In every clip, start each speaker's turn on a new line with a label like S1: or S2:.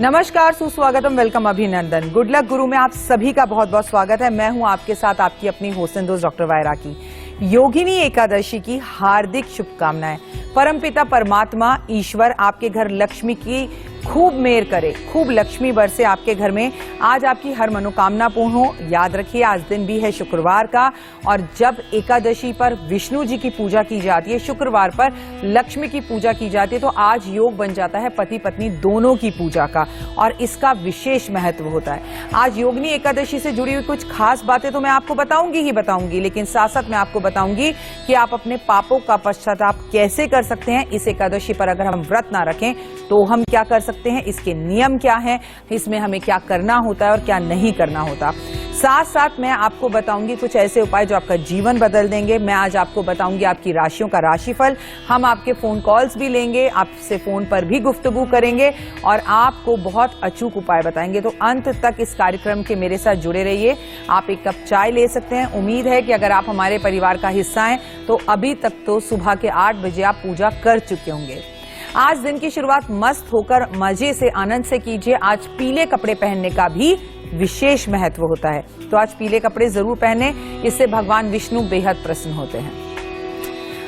S1: नमस्कार, सुस्वागतम, वेलकम, अभिनंदन। गुड लक गुरु में आप सभी का बहुत बहुत स्वागत है। मैं हूं आपके साथ आपकी अपनी होस्ट दोस्त डॉक्टर वायरा की। योगिनी एकादशी की हार्दिक शुभकामनाएं। परमपिता परमात्मा ईश्वर आपके घर लक्ष्मी की खूब मेहर करे, खूब लक्ष्मी बरसे आपके घर में। आज आपकी हर मनोकामना पूर्ण हो। याद रखिए आज दिन भी है शुक्रवार का, और जब एकादशी पर विष्णु जी की पूजा की जाती है, शुक्रवार पर लक्ष्मी की पूजा की जाती है, तो आज योग बन जाता है पति पत्नी दोनों की पूजा का, और इसका विशेष महत्व होता है। आज योगिनी एकादशी से जुड़ी हुई कुछ खास बातें तो मैं आपको बताऊंगी, लेकिन साथ साथ मैं आपको बताऊंगी कि आप अपने पापों का पश्चाताप कैसे कर सकते हैं। इस एकादशी पर अगर हम व्रत ना रखें तो हम क्या कर सकते हैं, इसके नियम क्या हैं, इसमें हमें क्या करना होता है और क्या नहीं करना होता। साथ साथ मैं आपको बताऊंगी कुछ ऐसे उपाय जो आपका जीवन बदल देंगे। मैं आज आपको बताऊंगी आपकी राशियों का राशिफल। हम आपके फोन कॉल्स भी लेंगे, आपसे फोन पर भी गुफ्तगू करेंगे और आपको बहुत अचूक उपाय बताएंगे। तो अंत तक इस कार्यक्रम के मेरे साथ जुड़े रहिए। आप एक कप चाय ले सकते हैं। उम्मीद है कि अगर आप हमारे परिवार का हिस्सा हैं तो अभी तक तो सुबह के 8 बजे आप पूजा कर चुके होंगे। आज दिन की शुरुआत मस्त होकर मजे से आनंद से कीजिए। आज पीले कपड़े पहनने का भी विशेष महत्व होता है, तो आज पीले कपड़े जरूर पहने, इससे भगवान विष्णु बेहद प्रसन्न होते हैं।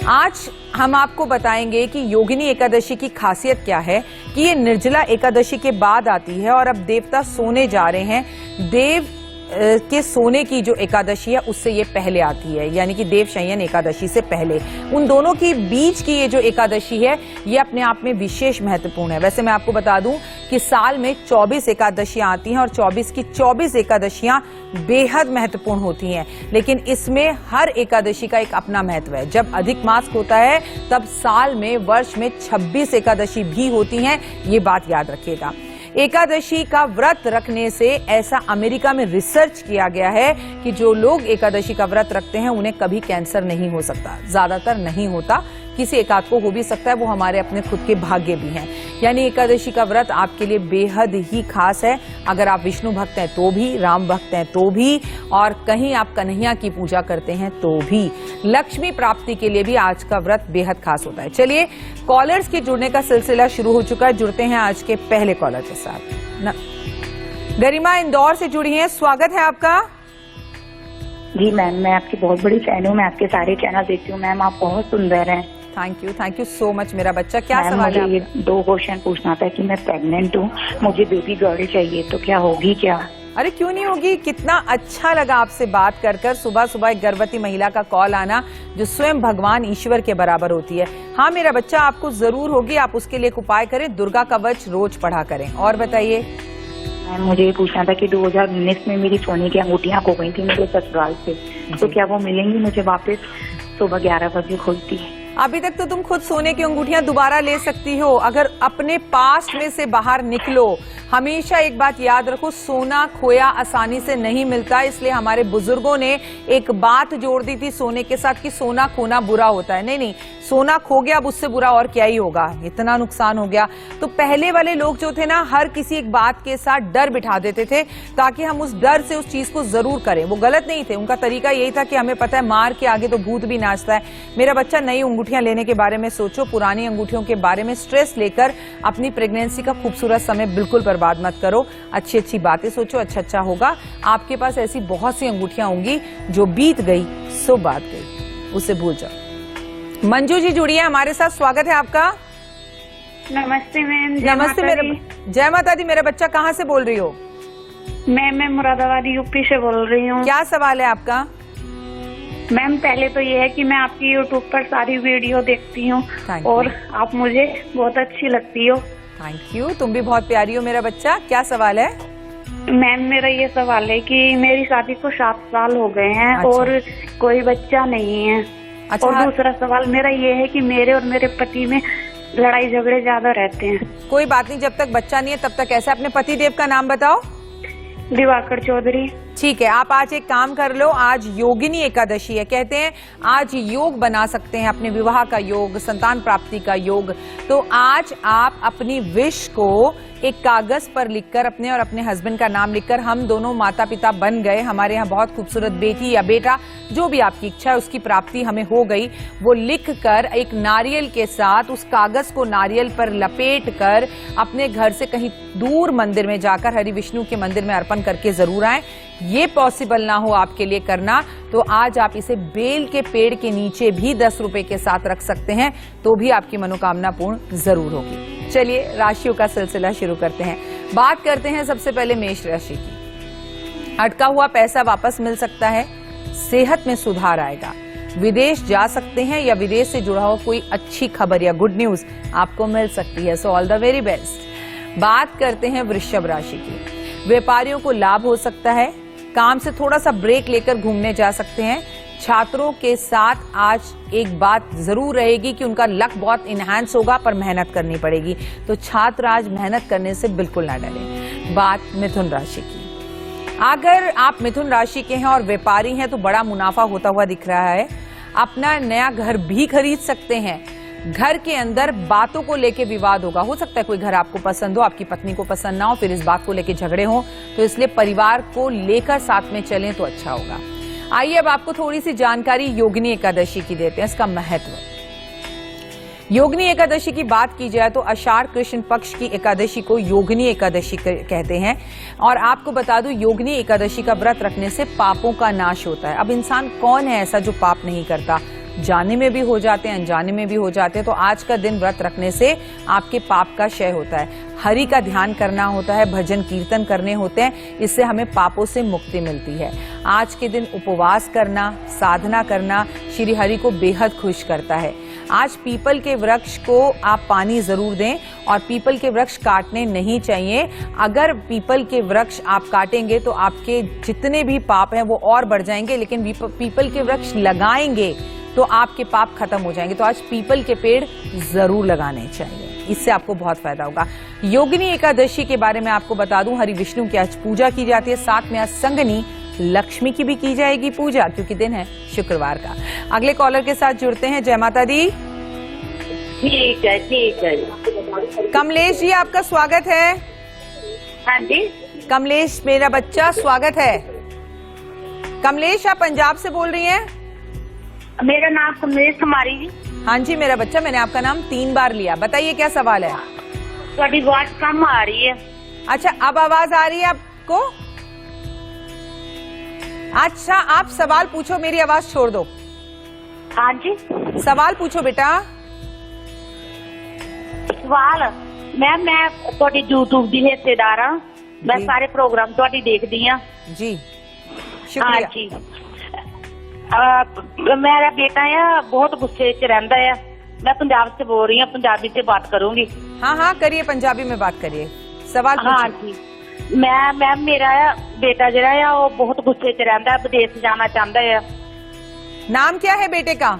S1: आज हम आपको बताएंगे कि योगिनी एकादशी की खासियत क्या है, कि ये निर्जला एकादशी के बाद आती है और अब देवता सोने जा रहे हैं। देव के सोने की जो एकादशी है उससे ये पहले आती है, यानी कि देव शयन एकादशी से पहले। उन दोनों की बीच की ये जो एकादशी है ये अपने आप में विशेष महत्वपूर्ण है। वैसे मैं आपको बता दूं कि साल में 24 एकादशियां आती हैं और 24 की 24 एकादशियां बेहद महत्वपूर्ण होती हैं, लेकिन इसमें हर एकादशी का एक अपना महत्व है। जब अधिक मास होता है तब साल में वर्ष में 26 एकादशी भी होती हैं, ये बात याद रखिएगा। एकादशी का व्रत रखने से, ऐसा अमेरिका में रिसर्च किया गया है कि जो लोग एकादशी का व्रत रखते हैं उन्हें कभी कैंसर नहीं हो सकता, ज्यादातर नहीं होता, किसी एकाध को हो भी सकता है, वो हमारे अपने खुद के भाग्य भी हैं। यानी एकादशी का व्रत आपके लिए बेहद ही खास है। अगर आप विष्णु भक्त हैं तो भी, राम भक्त हैं तो भी, और कहीं आप कन्हैया की पूजा करते हैं तो भी, लक्ष्मी प्राप्ति के लिए भी आज का व्रत बेहद खास होता है। चलिए, कॉलर्स के जुड़ने का सिलसिला शुरू हो चुका है। जुड़ते हैं आज के पहले कॉलर के साथ। गरिमा इंदौर से जुड़ी हैं, स्वागत है आपका।
S2: जी मैम, मैं आपकी बहुत बड़ी फैन हूँ, मैं आपके सारे चैनल देखती हूँ मैम, आप बहुत सुंदर हैं।
S1: थैंक यू सो मच मेरा बच्चा। क्या सवाल है?
S2: मुझे ये 2 क्वेश्चन पूछना था कि मैं प्रेग्नेंट हूँ, मुझे बेबी गर्ल चाहिए, तो क्या होगी क्या?
S1: अरे क्यों नहीं होगी, कितना अच्छा लगा आपसे बात कर। सुबह सुबह एक गर्भवती महिला का कॉल आना जो स्वयं भगवान ईश्वर के बराबर होती है। हाँ मेरा बच्चा, आपको जरूर होगी। आप उसके लिए एक उपाय करें, दुर्गा कवच रोज पढ़ा करें। और बताइए।
S2: मैम मुझे ये पूछना था कि 2019 में मेरी सोने की अंगूठियाँ खो गई थी मेरे ससुराल से, तो क्या वो मिलेंगी मुझे वापस? सुबह 11 बजे खुलती है।
S1: अभी तक तो तुम खुद सोने की अंगूठियां दोबारा ले सकती हो, अगर अपने पास्ट में से बाहर निकलो। हमेशा एक बात याद रखो, सोना खोया आसानी से नहीं मिलता, इसलिए हमारे बुजुर्गों ने एक बात जोड़ दी थी सोने के साथ कि सोना खोना बुरा होता है। नहीं, सोना खो गया, अब उससे बुरा और क्या ही होगा, इतना नुकसान हो गया। तो पहले वाले लोग जो थे ना, हर किसी एक बात के साथ डर बिठा देते थे ताकि हम उस डर से उस चीज को जरूर करें। वो गलत नहीं थे, उनका तरीका यही था कि हमें पता है मार के आगे तो भूत भी नाचता है। मेरा बच्चा, नई अंगूठियां लेने के बारे में सोचो, पुरानी अंगूठियों के बारे में स्ट्रेस लेकर अपनी प्रेगनेंसी का खूबसूरत समय बिल्कुल बर्बाद मत करो। अच्छी अच्छी बातें सोचो, अच्छा होगा। आपके पास ऐसी बहुत सी अंगूठियां होंगी जो बीत गई सो बात गई, उसे भूल जाओ। मंजू जी जुड़ी है हमारे साथ, स्वागत है आपका।
S3: नमस्ते मैम।
S1: नमस्ते मेरे, जय माता दी। मेरा बच्चा, कहाँ से बोल रही हो?
S3: मैं मुरादाबाद यूपी से बोल रही हूँ।
S1: क्या सवाल है आपका?
S3: मैम पहले तो ये है कि मैं आपकी यूट्यूब पर सारी वीडियो देखती हूँ और आप मुझे बहुत अच्छी लगती हो।
S1: थैंक यू, तुम भी बहुत प्यारी हो मेरा बच्चा। क्या सवाल है?
S3: मैम मेरा ये सवाल है कि मेरी शादी को 7 साल हो गए हैं और कोई बच्चा नहीं है। और दूसरा सवाल मेरा ये है कि मेरे और मेरे पति में लड़ाई झगड़े ज्यादा रहते हैं।
S1: कोई बात नहीं, जब तक बच्चा नहीं है तब तक ऐसा। अपने पति देव का नाम बताओ।
S3: दिवाकर चौधरी।
S1: ठीक है, आप आज एक काम कर लो, आज योगिनी एकादशी है, कहते हैं आज योग बना सकते हैं, अपने विवाह का योग, संतान प्राप्ति का योग। तो आज आप अपनी विश को एक कागज पर लिखकर, अपने और अपने हस्बैंड का नाम लिखकर, हम दोनों माता पिता बन गए, हमारे यहाँ बहुत खूबसूरत बेटी या बेटा, जो भी आपकी इच्छा है उसकी प्राप्ति हमें हो गई, वो लिखकर एक नारियल के साथ उस कागज को नारियल पर लपेट कर अपने घर से कहीं दूर मंदिर में जाकर हरि विष्णु के मंदिर में अर्पण करके जरूर आए। ये पॉसिबल ना हो आपके लिए करना, तो आज आप इसे बेल के पेड़ के नीचे भी 10 रुपए के साथ रख सकते हैं, तो भी आपकी मनोकामना पूर्ण जरूर होगी। चलिए राशियों का सिलसिला शुरू करते हैं। बात करते हैं सबसे पहले मेष राशि की। अटका हुआ पैसा वापस मिल सकता है, सेहत में सुधार आएगा, विदेश जा सकते हैं या विदेश से जुड़ा हुआ कोई अच्छी खबर या गुड न्यूज आपको मिल सकती है। So all the very best. बात करते हैं वृषभ राशि की। व्यापारियों को लाभ हो सकता है, काम से थोड़ा सा ब्रेक लेकर घूमने जा सकते हैं। छात्रों के साथ आज एक बात जरूर रहेगी कि उनका लक बहुत इनहैंस होगा, पर मेहनत करनी पड़ेगी, तो छात्र आज मेहनत करने से बिल्कुल ना डरें। बात मिथुन राशि की। अगर आप मिथुन राशि के हैं और व्यापारी हैं तो बड़ा मुनाफा होता हुआ दिख रहा है। अपना नया घर भी खरीद सकते हैं। घर के अंदर बातों को लेके विवाद होगा, हो सकता है कोई घर आपको पसंद हो, आपकी पत्नी को पसंद ना हो, फिर इस बात को लेके झगड़े हो, तो इसलिए परिवार को लेकर साथ में चलें तो अच्छा होगा। आइए अब आपको थोड़ी सी जानकारी योगिनी एकादशी की देते हैं, इसका महत्व। योगिनी एकादशी की बात की जाए तो आषाढ़ कृष्ण पक्ष की एकादशी को योगिनी एकादशी कहते हैं। और आपको बता दूं, योगिनी एकादशी का व्रत रखने से पापों का नाश होता है। अब इंसान कौन है ऐसा जो पाप नहीं करता? जाने में भी हो जाते हैं, अनजाने में भी हो जाते हैं। तो आज का दिन व्रत रखने से आपके पाप का क्षय होता है। हरि का ध्यान करना होता है, भजन कीर्तन करने होते हैं, इससे हमें पापों से मुक्ति मिलती है। आज के दिन उपवास करना, साधना करना श्री हरि को बेहद खुश करता है। आज पीपल के वृक्ष को आप पानी जरूर दें, और पीपल के वृक्ष काटने नहीं चाहिए। अगर पीपल के वृक्ष आप काटेंगे तो आपके जितने भी पाप हैं वो और बढ़ जाएंगे, लेकिन पीपल के वृक्ष लगाएंगे तो आपके पाप खत्म हो जाएंगे। तो आज पीपल के पेड़ जरूर लगाने चाहिए, इससे आपको बहुत फायदा होगा। योगिनी एकादशी के बारे में आपको बता दूं, हरि विष्णु की आज पूजा की जाती है, साथ में आज संगनी लक्ष्मी की भी की जाएगी पूजा, क्योंकि दिन है शुक्रवार का। अगले कॉलर के साथ जुड़ते हैं। जय माता दी।
S4: ठीक है ठीक है।
S1: कमलेश जी आपका स्वागत है।
S4: हाँ जी।
S1: कमलेश मेरा बच्चा स्वागत है। कमलेश आप पंजाब से बोल रही हैं?
S4: मेरा नाम कमलेश कुमारी जी।
S1: हाँ जी मेरा बच्चा, मैंने आपका नाम 3 बार लिया। बताइए क्या सवाल है?
S4: थोड़ी आवाज कम आ रही है।
S1: अच्छा अब आवाज आ रही है आपको? अच्छा आप सवाल पूछो, मेरी आवाज छोड़ दो।
S4: हाँ जी
S1: सवाल पूछो बेटा।
S4: सवाल मैं थोड़ी यूट्यूब की हिस्सेदार हाँ, मैं
S1: जी।
S4: सारे प्रोग्राम थोड़ी देखती हाँ
S1: जी
S4: हाँ
S1: शुक्रिया।
S4: जी। मेरा बेटा है बहुत गुस्से च रहता है। मैं पंजाब से बोल रही हूँ, पंजाबी से बात करूंगी।
S1: हाँ हाँ करिए, पंजाबी में बात करिए, सवाल
S4: हाँ
S1: पूछिए।
S4: जी मैं मेरा बेटा जरा है वो बहुत गुस्से च रहता है, विदेश जाना चाहता है।
S1: नाम क्या है बेटे का?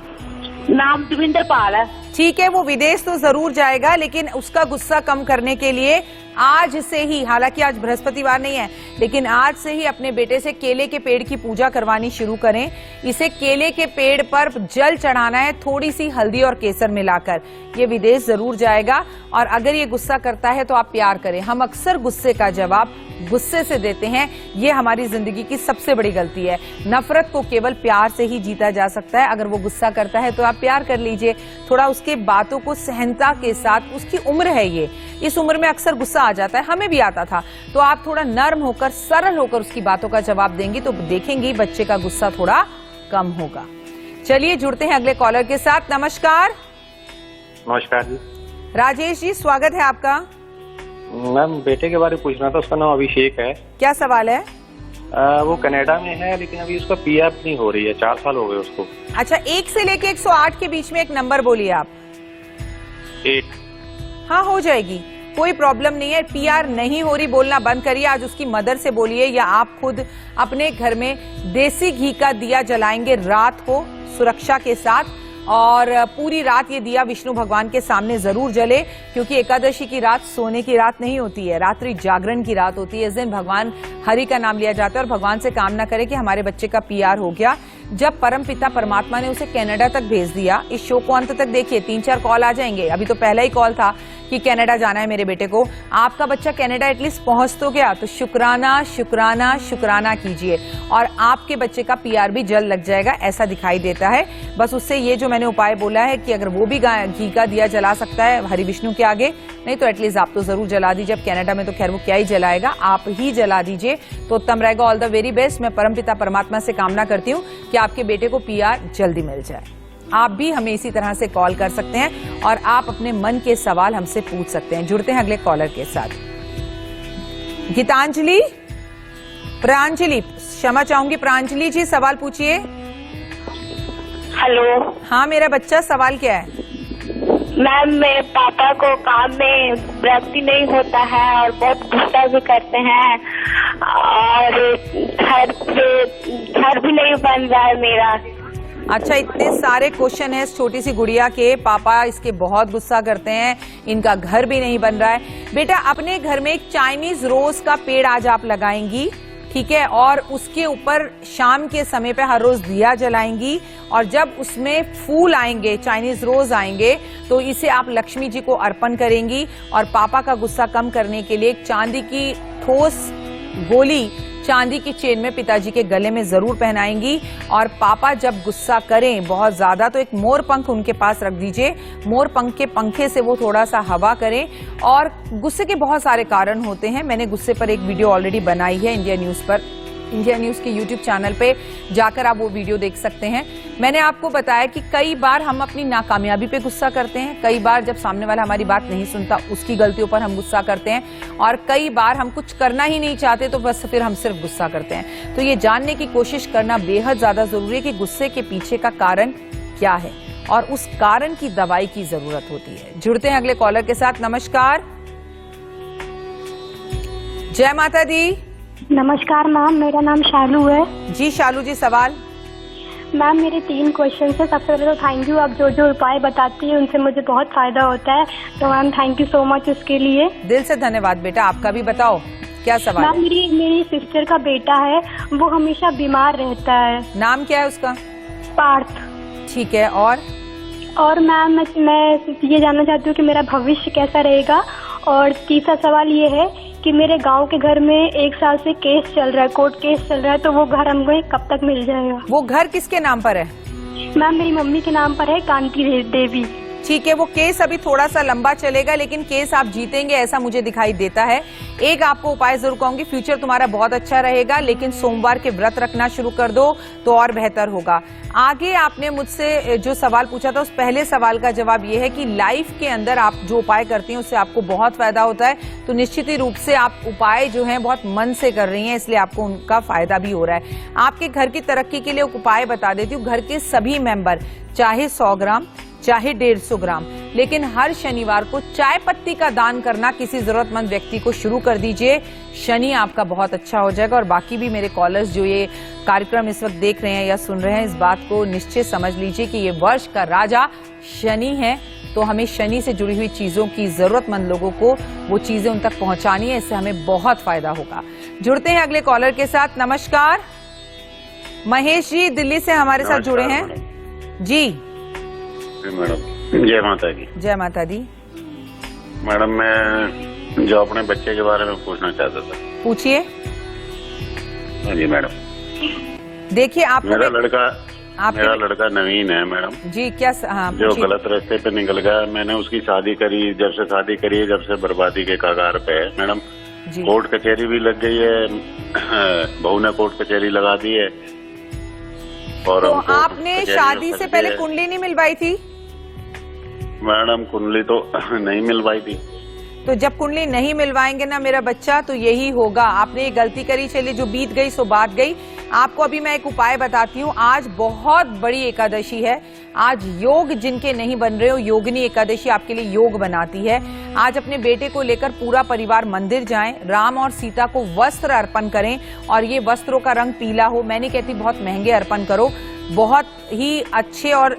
S4: नाम दविंदर पाल है।
S1: ठीक है, वो विदेश तो जरूर जाएगा, लेकिन उसका गुस्सा कम करने के लिए आज से ही, हालांकि आज बृहस्पतिवार नहीं है, लेकिन आज से ही अपने बेटे से केले के पेड़ की पूजा करवानी शुरू करें। इसे केले के पेड़ पर जल चढ़ाना है, थोड़ी सी हल्दी और केसर मिलाकर। ये विदेश जरूर जाएगा। और अगर ये गुस्सा करता है तो आप प्यार करें। हम अक्सर गुस्से का जवाब गुस्से से देते हैं, ये हमारी जिंदगी की सबसे बड़ी गलती है। नफरत को केवल प्यार से ही जीता जा सकता है। अगर वो गुस्सा करता है तो आप प्यार कर लीजिए, थोड़ा उसके बातों को सहनता के साथ। उसकी उम्र है ये, इस उम्र में अक्सर गुस्सा आ जाता है, हमें भी आता था। तो आप थोड़ा नर्म होकर, सरल होकर उसकी बातों का जवाब देंगी तो देखेंगी बच्चे का गुस्सा थोड़ा कम होगा। चलिए जुड़ते हैं अगले कॉलर के साथ। नमस्कार।
S5: नमस्कार जी।
S1: राजेश जी स्वागत है आपका।
S5: मैम बेटे के बारे में पूछना था, उसका नाम अभिषेक है।
S1: क्या सवाल है?
S5: वो कनाडा में है, लेकिन अभी उसका पीआर नहीं हो रही है, 4 साल हो गए उसको।
S1: अच्छा 1 से लेके 108 के बीच में एक नंबर बोलिए आप।
S5: 8।
S1: हाँ हो जाएगी, कोई प्रॉब्लम नहीं है। पीआर नहीं हो रही बोलना बंद करिए, आज उसकी मदर से बोलिए, या आप खुद अपने घर में देसी घी का दिया जलाएंगे रात को सुरक्षा के साथ, और पूरी रात ये दिया विष्णु भगवान के सामने जरूर जले, क्योंकि एकादशी की रात सोने की रात नहीं होती है, रात्रि जागरण की रात होती है। इस दिन भगवान हरि का नाम लिया जाता है और भगवान से कामना करें कि हमारे बच्चे का PR हो गया। जब परमपिता परमात्मा ने उसे कनाडा तक भेज दिया, इस शो को अंत तक देखिए, 3-4 कॉल आ जाएंगे। अभी तो पहला ही कॉल था कि कनाडा जाना है मेरे बेटे को। आपका बच्चा कनाडा एटलीस्ट पहुंच तो गया, तो शुक्राना शुक्राना शुक्राना कीजिए और आपके बच्चे का PR भी जल्द लग जाएगा, ऐसा दिखाई देता है। बस उससे ये जो मैंने उपाय बोला है कि अगर वो भी घी का दिया जला सकता है हरि विष्णु के आगे, नहीं तो एटलीस्ट आप तो जरूर जला दीजिए। अब कनाडा में तो खैर वो क्या ही जलाएगा, आप ही जला दीजिए तो उत्तम रहेगा। All the very best. मैं परमपिता परमात्मा से कामना करती हूँ कि आपके बेटे को PR जल्दी मिल जाए। आप भी हमें इसी तरह से कॉल कर सकते हैं और आप अपने मन के सवाल हमसे पूछ सकते हैं। जुड़ते हैं अगले कॉलर के साथ। गीतांजलि, प्रांजलि, क्षमा चाहूंगी, प्रांजलि जी सवाल पूछिए।
S6: हेलो
S1: हाँ, मेरा बच्चा, सवाल क्या है?
S6: मैम, मेरे पापा को काम में वृद्धि नहीं होता है और बहुत गुस्सा भी करते हैं और घर भी नहीं बन रहा है मेरा।
S1: अच्छा, इतने सारे क्वेश्चन है इस छोटी सी गुड़िया के। पापा इसके बहुत गुस्सा करते हैं, इनका घर भी नहीं बन रहा है। बेटा, अपने घर में एक चाइनीज रोज का पेड़ आज आप लगाएंगी, ठीक है, और उसके ऊपर शाम के समय पे हर रोज दिया जलाएंगी और जब उसमें फूल आएंगे, चाइनीज रोज आएंगे, तो इसे आप लक्ष्मी जी को अर्पण करेंगी। और पापा का गुस्सा कम करने के लिए एक चांदी की ठोस गोली चांदी की चेन में पिताजी के गले में जरूर पहनाएंगी। और पापा जब गुस्सा करें बहुत ज्यादा तो एक मोर पंख उनके पास रख दीजिए, मोर पंख के पंखे से वो थोड़ा सा हवा करें। और गुस्से के बहुत सारे कारण होते हैं, मैंने गुस्से पर एक वीडियो ऑलरेडी बनाई है इंडिया न्यूज पर, इंडिया न्यूज के यूट्यूब चैनल पे जाकर आप वो वीडियो देख सकते हैं। मैंने आपको बताया कि कई बार हम अपनी नाकामयाबी पे गुस्सा करते हैं, कई बार जब सामने वाला हमारी बात नहीं सुनता उसकी गलतियों पर हम गुस्सा करते हैं, और कई बार हम कुछ करना ही नहीं चाहते तो बस फिर हम सिर्फ गुस्सा करते हैं। तो ये जानने की कोशिश करना बेहद ज्यादा जरूरी है कि गुस्से के पीछे का कारण क्या है और उस कारण की दवाई की जरूरत होती है। जुड़ते हैं अगले कॉलर के साथ। नमस्कार, जय माता दी।
S7: नमस्कार मैम, मेरा नाम शालू है।
S1: जी शालू जी, सवाल।
S7: मैम, मेरे 3 क्वेश्चन है। सबसे पहले तो थैंक यू, आप जो जो उपाय बताती हैं उनसे मुझे बहुत फायदा होता है, तो ma'am thank you so much उसके लिए।
S1: दिल से धन्यवाद बेटा। आपका भी बताओ क्या सवाल
S7: मैम,
S1: है?
S7: मेरी सिस्टर का बेटा है, वो हमेशा बीमार रहता है।
S1: नाम क्या है उसका?
S7: पार्थ।
S1: ठीक है, और
S7: मैम मैं ये जानना चाहती हूँ कि मेरा भविष्य कैसा रहेगा। और तीसरा सवाल ये है कि मेरे गांव के घर में 1 साल से केस चल रहा है, कोर्ट केस चल रहा है, तो वो घर हमको कब तक मिल जाएगा?
S1: वो घर किसके नाम पर है?
S7: मैम, मेरी मम्मी के नाम पर है, कांति देवी।
S1: ठीक है, वो केस अभी थोड़ा सा लंबा चलेगा, लेकिन केस आप जीतेंगे ऐसा मुझे दिखाई देता है। एक आपको उपाय जरूर कहूंगी, फ्यूचर तुम्हारा बहुत अच्छा रहेगा, लेकिन सोमवार के व्रत रखना शुरू कर दो तो और बेहतर होगा। आगे आपने मुझसे जो सवाल पूछा था उस पहले सवाल का जवाब ये है कि लाइफ के अंदर आप जो उपाय करती हैं उससे आपको बहुत फायदा होता है, तो निश्चित ही रूप से आप उपाय जो हैं बहुत मन से कर रही हैं, इसलिए आपको उनका फायदा भी हो रहा है। आपके घर की तरक्की के लिए एक उपाय बता देती हूँ। घर के सभी मेंबर चाहे 100 ग्राम चाहे 150 ग्राम, लेकिन हर शनिवार को चाय पत्ती का दान करना किसी जरूरतमंद व्यक्ति को शुरू कर दीजिए। शनि आपका बहुत अच्छा हो जाएगा। और बाकी भी मेरे कॉलर्स जो ये कार्यक्रम इस वक्त देख रहे हैं या सुन रहे हैं, इस बात को निश्चित समझ लीजिए कि ये वर्ष का राजा शनि है, तो हमें शनि से जुड़ी हुई चीजों की जरूरतमंद लोगों को वो चीजें उन तक पहुंचानी है, इससे हमें बहुत फायदा होगा। जुड़ते हैं अगले कॉलर के साथ। नमस्कार, महेश जी दिल्ली से हमारे साथ जुड़े हैं। जी
S8: मैडम, जय माता दी।
S1: जय माता दी।
S8: मैडम, मैं जो अपने बच्चे के बारे में पूछना चाहता था।
S1: पूछिए।
S8: हाँ जी मैडम,
S1: देखिए आप
S8: मेरा लड़का नवीन है मैडम
S1: जी। क्या? हाँ,
S8: जो गलत रास्ते पे निकल गया। मैंने उसकी शादी करी, जब से शादी करी है जब से बर्बादी के कगार पे है मैडम। कोर्ट कचहरी भी लग गई है, बहू ने कोर्ट कचहरी लगा दी है। और
S1: तो आपने शादी से पहले कुंडली नहीं मिलवाई थी?
S8: मैडम, कुंडली तो नहीं मिलवाई थी।
S1: तो जब कुंडली नहीं मिलवाएंगे ना मेरा बच्चा, तो यही होगा। आपने ये गलती करी, चलिए जो बीत गई सो बात गई। आपको अभी मैं एक उपाय बताती हूँ। आज बहुत बड़ी एकादशी है, आज योग जिनके नहीं बन रहे हो, योगिनी एकादशी आपके लिए योग बनाती है। आज अपने बेटे को लेकर पूरा परिवार मंदिर जाएं, राम और सीता को वस्त्र अर्पण करें, और ये वस्त्रों का रंग पीला हो। मैं नहीं कहती बहुत महंगे अर्पण करो, बहुत ही अच्छे और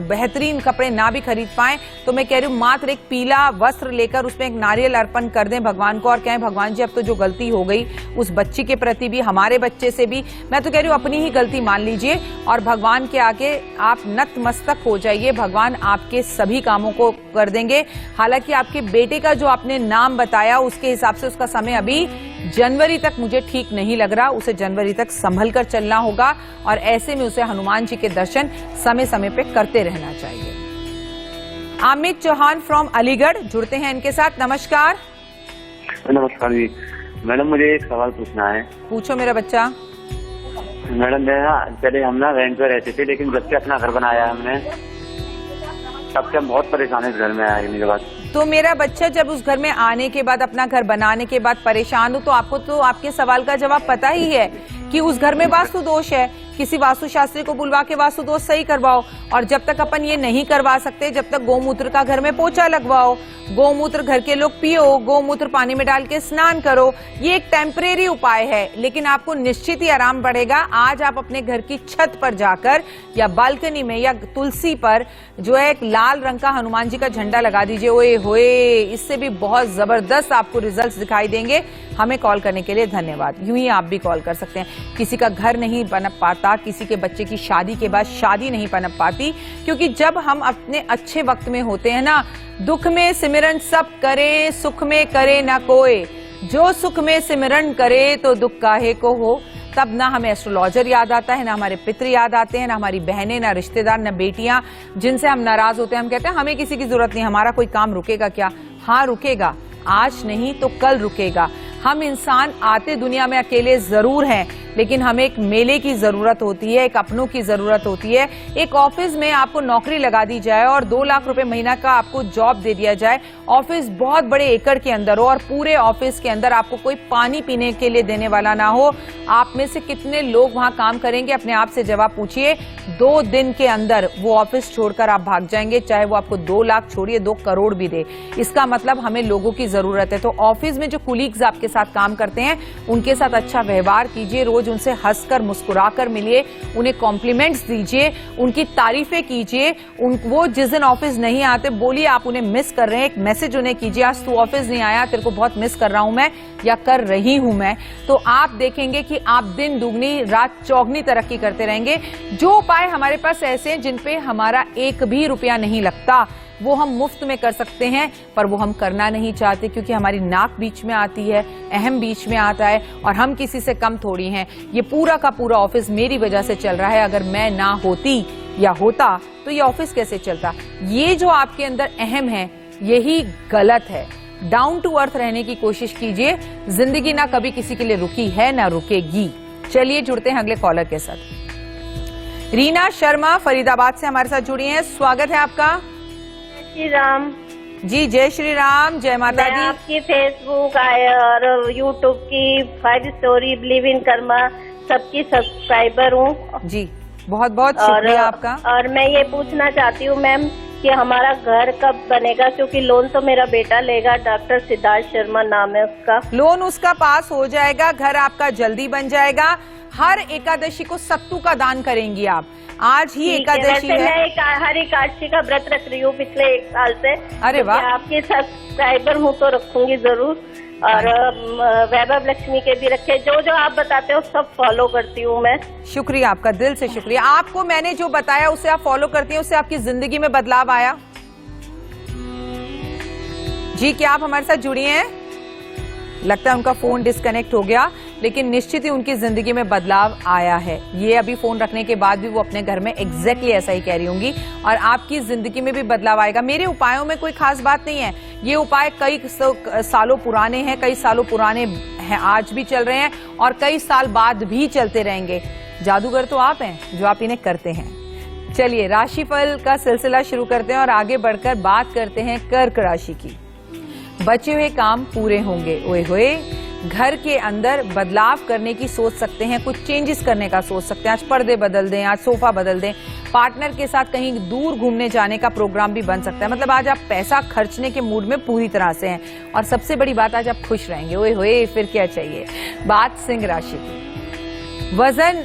S1: बेहतरीन कपड़े ना भी खरीद पाएं, तो मैं कह रही हूँ मात्र एक पीला वस्त्र लेकर उसमें एक नारियल अर्पण कर दें भगवान को और कहें भगवान जी अब तो जो गलती हो गई उस बच्ची के प्रति भी, हमारे बच्चे से भी, मैं तो कह रही हूँ अपनी ही गलती मान लीजिए और भगवान के आगे आप नतमस्तक हो जाइए। भगवान आपके सभी कामों को कर देंगे। हालांकि आपके बेटे का जो आपने नाम बताया उसके हिसाब से उसका समय अभी जनवरी तक मुझे ठीक नहीं लग रहा, उसे जनवरी तक संभल कर चलना होगा और ऐसे में उसे हनुमान जी के दर्शन समय समय पे करते रहना चाहिए। अमित चौहान फ्रॉम अलीगढ़ जुड़ते हैं इनके साथ। नमस्कार।
S9: नमस्कार जी मैडम, मुझे एक सवाल पूछना है।
S1: पूछो मेरा बच्चा।
S9: मैडम पहले हम रेंट पे रहते थे, लेकिन जब से अपना घर बनाया हमने तब से हम बहुत परेशान है घर में आने के बाद।
S1: तो मेरा बच्चा जब उस घर में आने के बाद, अपना घर बनाने के बाद परेशान हो, तो आपको तो आपके सवाल का जवाब पता ही है कि उस घर में वास्तु दोष है। किसी वास्तु शास्त्री को बुलवा के वास्तु दोष सही करवाओ और जब तक अपन ये नहीं करवा सकते जब तक गोमूत्र का घर में पोछा लगवाओ, गोमूत्र घर के लोग पियो, गोमूत्र पानी में डाल के स्नान करो। ये एक टेम्परेरी उपाय है लेकिन आपको निश्चित ही आराम बढ़ेगा। आज आप अपने घर की छत पर जाकर या बालकनी में या तुलसी पर जो है एक लाल रंग का हनुमान जी का झंडा लगा दीजिए। ओए होए, इससे भी बहुत जबरदस्त आपको रिजल्ट्स दिखाई देंगे। हमें कॉल करने के लिए धन्यवाद। यूं ही आप भी कॉल कर सकते हैं। किसी का घर नहीं बन पाता, किसी के बच्चे की शादी के बाद शादी नहीं पनप पाती, क्योंकि जब हम अपने अच्छे वक्त में होते हैं ना, दुख में सिमरन सब करे, सुख में करे ना कोई, जो सुख में सिमरन करे तो दुख काहे को हो। तब ना हमें एस्ट्रोलॉजर याद आता है, ना हमारे पितृ याद आते हैं, ना हमारी बहनें, ना रिश्तेदार, ना बेटियां जिनसे हम नाराज होते हैं। हम कहते हैं हमें किसी की जरूरत नहीं, हमारा कोई काम रुकेगा क्या? हाँ रुकेगा, आज नहीं तो कल रुकेगा। हम इंसान आते दुनिया में अकेले जरूर हैं, लेकिन हमें एक मेले की जरूरत होती है, एक अपनों की जरूरत होती है। एक ऑफिस में आपको नौकरी लगा दी जाए और 2 लाख रुपए महीना का आपको जॉब दे दिया जाए, ऑफिस बहुत बड़े एकड़ के अंदर हो और पूरे ऑफिस के अंदर आपको कोई पानी पीने के लिए देने वाला ना हो, आप में से कितने लोग वहां काम करेंगे? अपने आप से जवाब पूछिए। 2 दिन के अंदर वो ऑफिस छोड़कर आप भाग जाएंगे, चाहे वो आपको 2 लाख छोड़िए 2 करोड़ भी दे। इसका मतलब हमें लोगों की जरूरत है। तो ऑफिस में जो कुलीग्स आपके साथ काम करते हैं उनके साथ अच्छा व्यवहार कीजिए, रोज उनसे हंसकर मुस्कुराकर मिलिए, उन्हें कॉम्प्लीमेंट्स दीजिए, उनकी तारीफें कीजिए। वो जिस दिन ऑफिस नहीं आते बोलिए आप उन्हें मिस कर रहे हैं, एक मैसेज उन्हें कीजिए, आज तू ऑफिस नहीं आया, तेरे को बहुत मिस कर रहा हूं मैं या कर रही हूं मैं। तो आप देखेंगे कि आप दिन दुगनी रात चौगनी तरक्की करते रहेंगे। जो उपाय हमारे पास ऐसे हैं जिन पे हमारा 1 भी रुपया नहीं लगता, वो हम मुफ्त में कर सकते हैं, पर वो हम करना नहीं चाहते क्योंकि हमारी नाक बीच में आती है, अहम बीच में आता है और हम किसी से कम थोड़ी हैं। ये पूरा का पूरा ऑफिस मेरी वजह से चल रहा है, अगर मैं ना होती या होता तो ये ऑफिस कैसे चलता? ये जो आपके अंदर अहम है यही गलत है। डाउन टू अर्थ रहने की कोशिश कीजिए। जिंदगी ना कभी किसी के लिए रुकी है ना रुकेगी। चलिए जुड़ते हैं अगले कॉलर के साथ। रीना शर्मा फरीदाबाद से हमारे साथ जुड़ी हैं, स्वागत है आपका।
S6: श्री राम
S1: जी, जय श्री राम, जय माता दी।
S6: आपकी फेसबुक और यूट्यूब की 5 स्टोरी बिलीव इन कर्मा सबकी सब्सक्राइबर हूँ
S1: जी, बहुत बहुत शुक्रिया आपका।
S6: और मैं ये पूछना चाहती हूँ मैम कि हमारा घर कब बनेगा, क्योंकि लोन तो मेरा बेटा लेगा, डॉक्टर सिद्धार्थ शर्मा नाम है उसका।
S1: लोन उसका पास हो जाएगा, घर आपका जल्दी बन जाएगा। हर एकादशी को सत्तू का दान करेंगी आप। आज ही एकादशी है।
S6: मैं हर एकादशी का व्रत रख रही हूँ पिछले 1 साल से।
S1: अरे वाह।
S6: आपकी सब्सक्राइबर हूँ तो रखूंगी जरूर। और वैभव लक्ष्मी के भी रखे, जो जो आप बताते हो सब फॉलो करती हूँ मैं।
S1: शुक्रिया आपका, दिल से शुक्रिया। आपको मैंने जो बताया उसे आप फॉलो करती हैं, उससे आपकी जिंदगी में बदलाव आया? जी, क्या आप हमारे साथ जुड़ी हैं? लगता है उनका फोन डिस्कनेक्ट हो गया, लेकिन निश्चित ही उनकी जिंदगी में बदलाव आया है। ये अभी फोन रखने के बाद भी वो अपने घर में एग्जैक्टली ऐसा ही कह रही होंगी और आपकी जिंदगी में भी बदलाव आएगा। मेरे उपायों में कोई खास बात नहीं है, ये उपाय कई सालों पुराने हैं, कई सालों पुराने हैं, आज भी चल रहे हैं और कई साल बाद भी चलते रहेंगे। जादूगर तो आप हैं जो आप इन्हें करते हैं। चलिए राशिफल का सिलसिला शुरू करते हैं और आगे बढ़कर बात करते हैं कर्क राशि की। बचे हुए काम पूरे होंगे। ओए होए, घर के अंदर बदलाव करने की सोच सकते हैं, कुछ चेंजेस करने का सोच सकते हैं। आज पर्दे बदल दें, आज सोफा बदल दें, पार्टनर के साथ कहीं दूर घूमने जाने का प्रोग्राम भी बन सकता है। मतलब आज आप पैसा खर्चने के मूड में पूरी तरह से हैं और सबसे बड़ी बात आज आप खुश रहेंगे। ओए होए, फिर क्या चाहिए। बात सिंह राशि की। वजन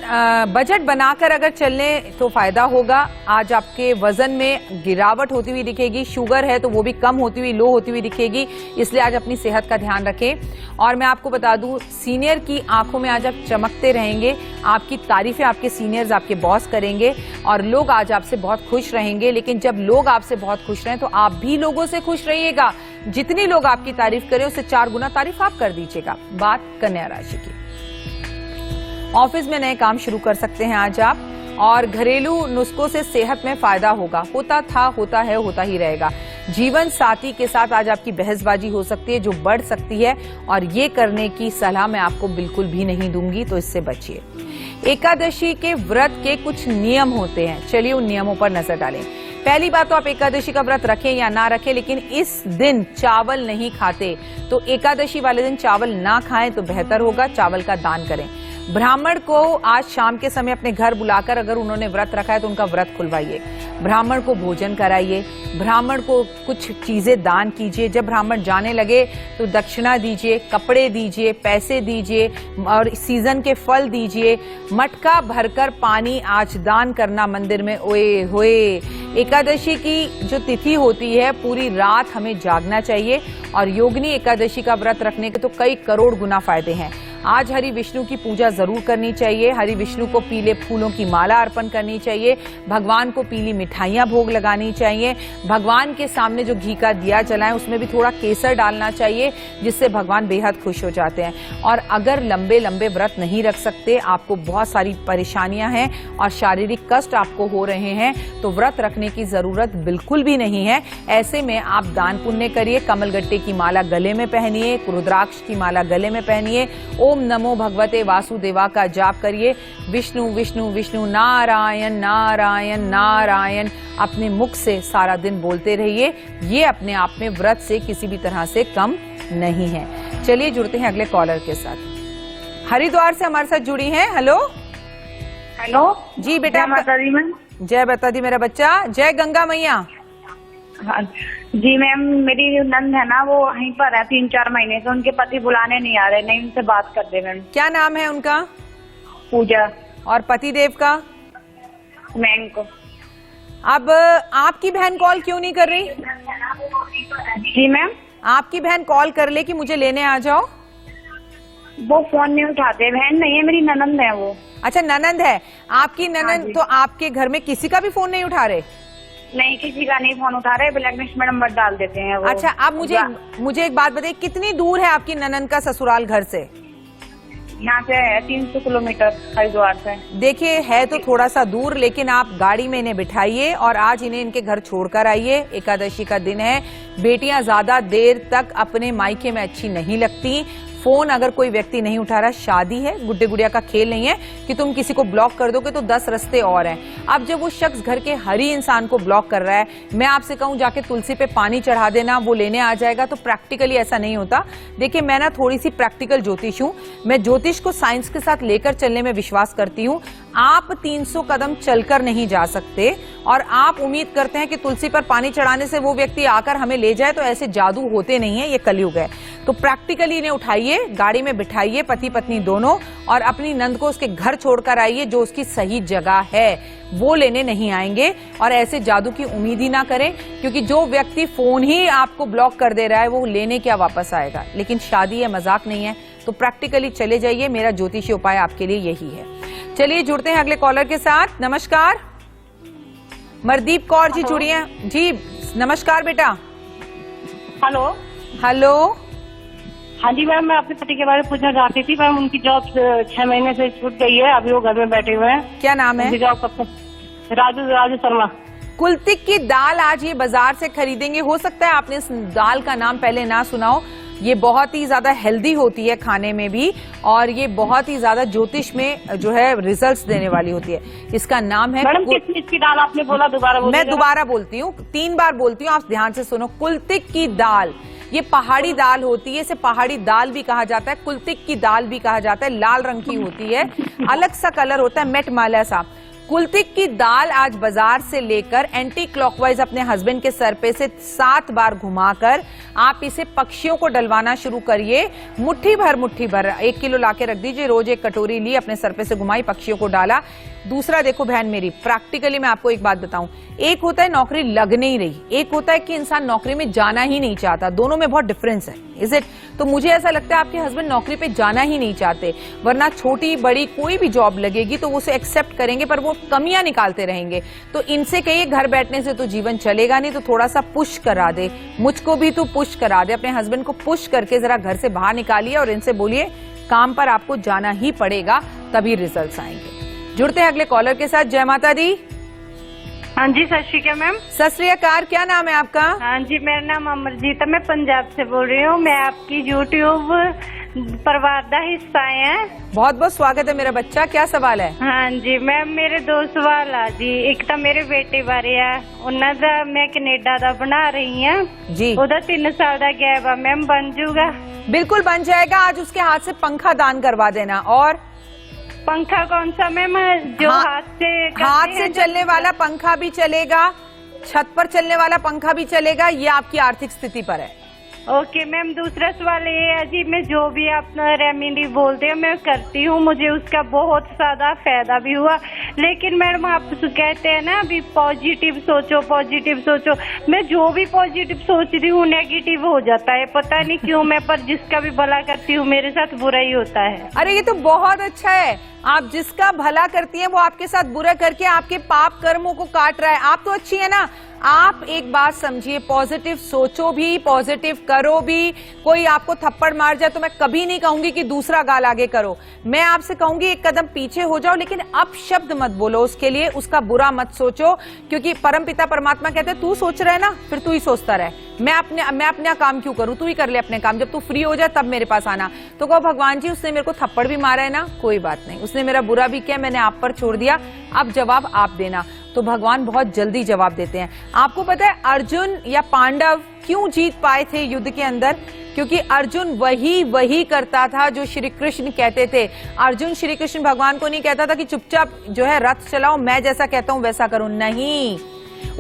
S1: बजट बनाकर अगर चलने तो फायदा होगा। आज आपके वजन में गिरावट होती हुई दिखेगी, शुगर है तो वो भी कम होती हुई, लो होती हुई दिखेगी, इसलिए आज अपनी सेहत का ध्यान रखें। और मैं आपको बता दूं, सीनियर की आंखों में आज आप चमकते रहेंगे, आपकी तारीफें आपके सीनियर्स, आपके बॉस करेंगे और लोग आज आपसे बहुत खुश रहेंगे। लेकिन जब लोग आपसे बहुत खुश रहें तो आप भी लोगों से खुश रहिएगा। जितनी लोग आपकी तारीफ करें उससे 4 गुना तारीफ आप कर दीजिएगा। बात कन्या राशि की। ऑफिस में नए काम शुरू कर सकते हैं आज आप, और घरेलू नुस्खों से सेहत में फायदा होगा। होता था, होता है, होता ही रहेगा। जीवन साथी के साथ आज आपकी बहसबाजी हो सकती है जो बढ़ सकती है, और ये करने की सलाह मैं आपको बिल्कुल भी नहीं दूंगी, तो इससे बचिए। एकादशी के व्रत के कुछ नियम होते हैं, चलिए उन नियमों पर नजर डालें। पहली बात तो आप एकादशी का व्रत रखें या ना रखें, लेकिन इस दिन चावल नहीं खाते, तो एकादशी वाले दिन चावल ना खाएं तो बेहतर होगा। चावल का दान करें। ब्राह्मण को आज शाम के समय अपने घर बुलाकर, अगर उन्होंने व्रत रखा है तो उनका व्रत खुलवाइए। ब्राह्मण को भोजन कराइए, ब्राह्मण को कुछ चीजें दान कीजिए। जब ब्राह्मण जाने लगे तो दक्षिणा दीजिए, कपड़े दीजिए, पैसे दीजिए और सीजन के फल दीजिए। मटका भरकर पानी आज दान करना मंदिर में। ओए होए, एकादशी की जो तिथि होती है पूरी रात हमें जागना चाहिए, और योगिनी एकादशी का व्रत रखने के तो कई करोड़ गुना फायदे हैं। आज हरि विष्णु की पूजा जरूर करनी चाहिए। हरि विष्णु को पीले फूलों की माला अर्पण करनी चाहिए। भगवान को पीली मिठाइयां भोग लगानी चाहिए। भगवान के सामने जो घी का दिया जलाएं उसमें भी थोड़ा केसर डालना चाहिए, जिससे भगवान बेहद खुश हो जाते हैं। और अगर लंबे लंबे व्रत नहीं रख सकते, आपको बहुत सारी परेशानियां हैं और शारीरिक कष्ट आपको हो रहे हैं, तो व्रत रखने की जरूरत बिल्कुल भी नहीं है। ऐसे में आप दान पुण्य करिए, कमलगट्टे की माला गले में पहनिए, रुद्राक्ष की माला गले में पहनिए, ओम नमो भगवते वासुदेवा का जाप करिए। विष्णु विष्णु विष्णु नारायण नारायण नारायण अपने मुख से सारा दिन बोलते रहिए। ये अपने आप में व्रत से किसी भी तरह से कम नहीं है। चलिए जुड़ते हैं अगले कॉलर के साथ। हरिद्वार से हमारे साथ जुड़ी हैं। हेलो
S3: हेलो
S1: जी बेटा,
S3: माता दी मैम।
S1: जय बता दी मेरा बच्चा, जय गंगा मैया।
S3: हाँ जी मैम, मेरी जो नंद है ना वो वहीं पर है 3-4 महीने से। उनके पति बुलाने नहीं आ रहे, नहीं उनसे बात कर दे मैम।
S1: क्या नाम है उनका?
S3: पूजा।
S1: और पति देव का?
S3: मैम को।
S1: अब आपकी बहन कॉल क्यों नहीं कर रही?
S3: जी मैम,
S1: आपकी बहन कॉल कर ले कि मुझे लेने आ जाओ।
S3: वो फोन नहीं उठाते। बहन नहीं है, मेरी ननंद है वो।
S1: अच्छा ननंद है आपकी ननंद। तो आपके घर में किसी का भी फोन नहीं उठा रहे?
S3: नहीं, किसी का नहीं फोन उठा रहे, ब्लैकलिस्ट में नंबर डाल देते हैं वो।
S1: अच्छा, अब मुझे एक बात बताइए, कितनी दूर है आपकी ननंद का ससुराल घर से?
S3: यहाँ से है 300 किलोमीटर हरिद्वार से।
S1: देखिए है तो थोड़ा सा दूर, लेकिन आप गाड़ी में इन्हें बिठाइए और आज इन्हें इनके घर छोड़कर आइए। एकादशी का दिन है। बेटियां ज्यादा देर तक अपने मायके में अच्छी नहीं लगती। फोन अगर कोई व्यक्ति नहीं उठा रहा, शादी है, गुड्डे गुड़िया का खेल नहीं है कि तुम किसी को ब्लॉक कर दोगे तो 10 रास्ते और हैं। अब जब वो शख्स घर के हर ही इंसान को ब्लॉक कर रहा है, मैं आपसे कहूं जाके तुलसी पे पानी चढ़ा देना, वो लेने आ जाएगा, तो प्रैक्टिकली ऐसा नहीं होता। देखिए मैं ना थोड़ी सी प्रैक्टिकल ज्योतिष हूं, मैं ज्योतिष को साइंस के साथ लेकर चलने में विश्वास करती हूं। आप 300 कदम चलकर नहीं जा सकते और आप उम्मीद करते हैं कि तुलसी पर पानी चढ़ाने से वो व्यक्ति आकर हमें ले जाए, तो ऐसे जादू होते नहीं है, ये कलयुग है। तो प्रैक्टिकली इन्हें उठाइए, गाड़ी में बिठाइए, पति पत्नी दोनों, और अपनी नंद को उसके घर छोड़कर आइए, जो उसकी सही जगह है। वो लेने नहीं आएंगे, और ऐसे जादू की उम्मीद ही ना करें, क्योंकि जो व्यक्ति फोन ही आपको ब्लॉक कर दे रहा है वो लेने क्या वापस आएगा। लेकिन शादी है, मजाक नहीं है, तो प्रैक्टिकली चले जाइए। मेरा ज्योतिषी उपाय आपके लिए यही है। चलिए जुड़ते हैं अगले कॉलर के साथ। नमस्कार, मरदीप कौर जी जुड़ी हैं जी। नमस्कार बेटा।
S4: हेलो।
S1: हेलो।
S4: हाँ जी मैम, मैं अपने पति के बारे में पूछना चाहती थी। मैम उनकी जॉब 6 महीने से छूट गई है, अभी वो घर में बैठे हुए हैं।
S1: क्या नाम है?
S4: जॉब कब तक? राजू शर्मा।
S1: कुलतिक की दाल आज ये बाजार से खरीदेंगे। हो सकता है आपने इस दाल का नाम पहले ना सुना हो। ये बहुत ही ज्यादा हेल्दी होती है खाने में भी, और ये बहुत ही ज्यादा ज्योतिष में जो है रिजल्ट्स देने वाली होती है। इसका नाम है
S4: मैडम किस चीज की दाल आपने बोला? दोबारा बोलिए।
S1: मैं दोबारा बोलती हूँ, 3 बार बोलती हूँ, आप ध्यान से सुनो। कुलतिक की दाल, ये पहाड़ी दाल होती है, इसे पहाड़ी दाल भी कहा जाता है, कुलतिक की दाल भी कहा जाता है। लाल रंग की होती है, अलग सा कलर होता है, मेटमाला सा। कुलथिक की दाल आज बाजार से लेकर एंटी क्लॉकवाइज अपने हस्बैंड के सर पे से 7 बार घुमाकर आप इसे पक्षियों को डलवाना शुरू करिए। मुट्ठी भर 1 किलो लाके रख दीजिए। रोज एक कटोरी ली, अपने सर पे से घुमाई, पक्षियों को डाला। दूसरा देखो बहन मेरी, प्रैक्टिकली मैं आपको एक बात बताऊं, एक होता है नौकरी लग नहीं रही, एक होता है कि इंसान नौकरी में जाना ही नहीं चाहता। दोनों में बहुत डिफरेंस है, इज इट? तो मुझे ऐसा लगता है आपके हस्बैंड नौकरी पे जाना ही नहीं चाहते, वरना छोटी बड़ी कोई भी जॉब लगेगी तो वो उसे एक्सेप्ट करेंगे, पर वो कमियां निकालते रहेंगे। तो इनसे कहिए घर बैठने से तो जीवन चलेगा नहीं, तो थोड़ा सा पुश करा दे, मुझको भी तू पुश करा दे, अपने हस्बैंड को पुश करके जरा घर से बाहर निकालिए और इनसे बोलिए काम पर आपको जाना ही पड़ेगा, तभी रिजल्ट्स आएंगे। जुड़ते हैं अगले कॉलर के साथ। जय माता दी।
S4: हाँ जी, सत श्री अकाल मैम।
S1: सत श्री अकाल, क्या नाम है आपका?
S4: हाँ जी, मेरा नाम अमरजीत है, मैं पंजाब से बोल रही हूँ। मैं आपकी यूट्यूब परिवार का हिस्सा है।
S1: बहुत बहुत स्वागत है मेरा बच्चा, क्या सवाल है?
S4: हाँ जी मैम, मेरे 2 सवाल आ जी। एक तो मेरे बेटे बारे है, उन्हों दा मैं कनेडा दा बना रही हूँ
S1: जी।
S4: उदा 3 साल का गैप है मैम, बन जूगा?
S1: बिल्कुल बन जाएगा। आज उसके हाथ से पंखा दान करवा देना। और
S4: पंखा कौन सा मैम? जो हाथ से
S1: चलने वाला पंखा भी चलेगा, छत पर चलने वाला पंखा भी चलेगा, ये आपकी आर्थिक स्थिति पर है।
S4: ओके मैम, दूसरा सवाल ये है जी, मैं जो भी आप रेमेडी बोलते हो मैं करती हूँ, मुझे उसका बहुत ज्यादा फायदा भी हुआ। लेकिन मैडम आप कहते हैं ना अभी पॉजिटिव सोचो, मैं जो भी पॉजिटिव सोचती हूँ नेगेटिव हो जाता है, पता नहीं क्यों। मैं पर जिसका भी भला करती हूँ मेरे साथ बुरा ही होता है।
S1: अरे ये तो बहुत अच्छा है, आप जिसका भला करती हैं वो आपके साथ बुरा करके आपके पाप कर्मों को काट रहा है। आप तो अच्छी है ना। आप एक बात समझिए, पॉजिटिव सोचो भी, पॉजिटिव करो भी। कोई आपको थप्पड़ मार जाए तो मैं कभी नहीं कहूंगी कि दूसरा गाल आगे करो, मैं आपसे कहूंगी एक कदम पीछे हो जाओ, लेकिन अपशब्द मत बोलो उसके लिए, उसका बुरा मत सोचो। क्योंकि परमपिता परमात्मा कहते हैं तू सोच रहा है ना, फिर तू ही सोचता रहे, मैं अपना काम क्यों करूं, तू ही कर ले अपने काम, जब तू फ्री हो जाए तब मेरे पास आना। तो कहो भगवान जी उसने मेरे को थप्पड़ भी मारा है ना, कोई बात नहीं, उसने मेरा बुरा भी किया, मैंने आप पर छोड़ दिया, अब जवाब आप देना। तो भगवान बहुत जल्दी जवाब देते हैं। आपको पता है अर्जुन या पांडव क्यों जीत पाए थे युद्ध के अंदर? क्योंकि अर्जुन वही करता था जो श्री कृष्ण कहते थे। अर्जुन श्री कृष्ण भगवान को नहीं कहता था कि चुपचाप जो है रथ चलाओ, मैं जैसा कहता हूं वैसा करो, नहीं,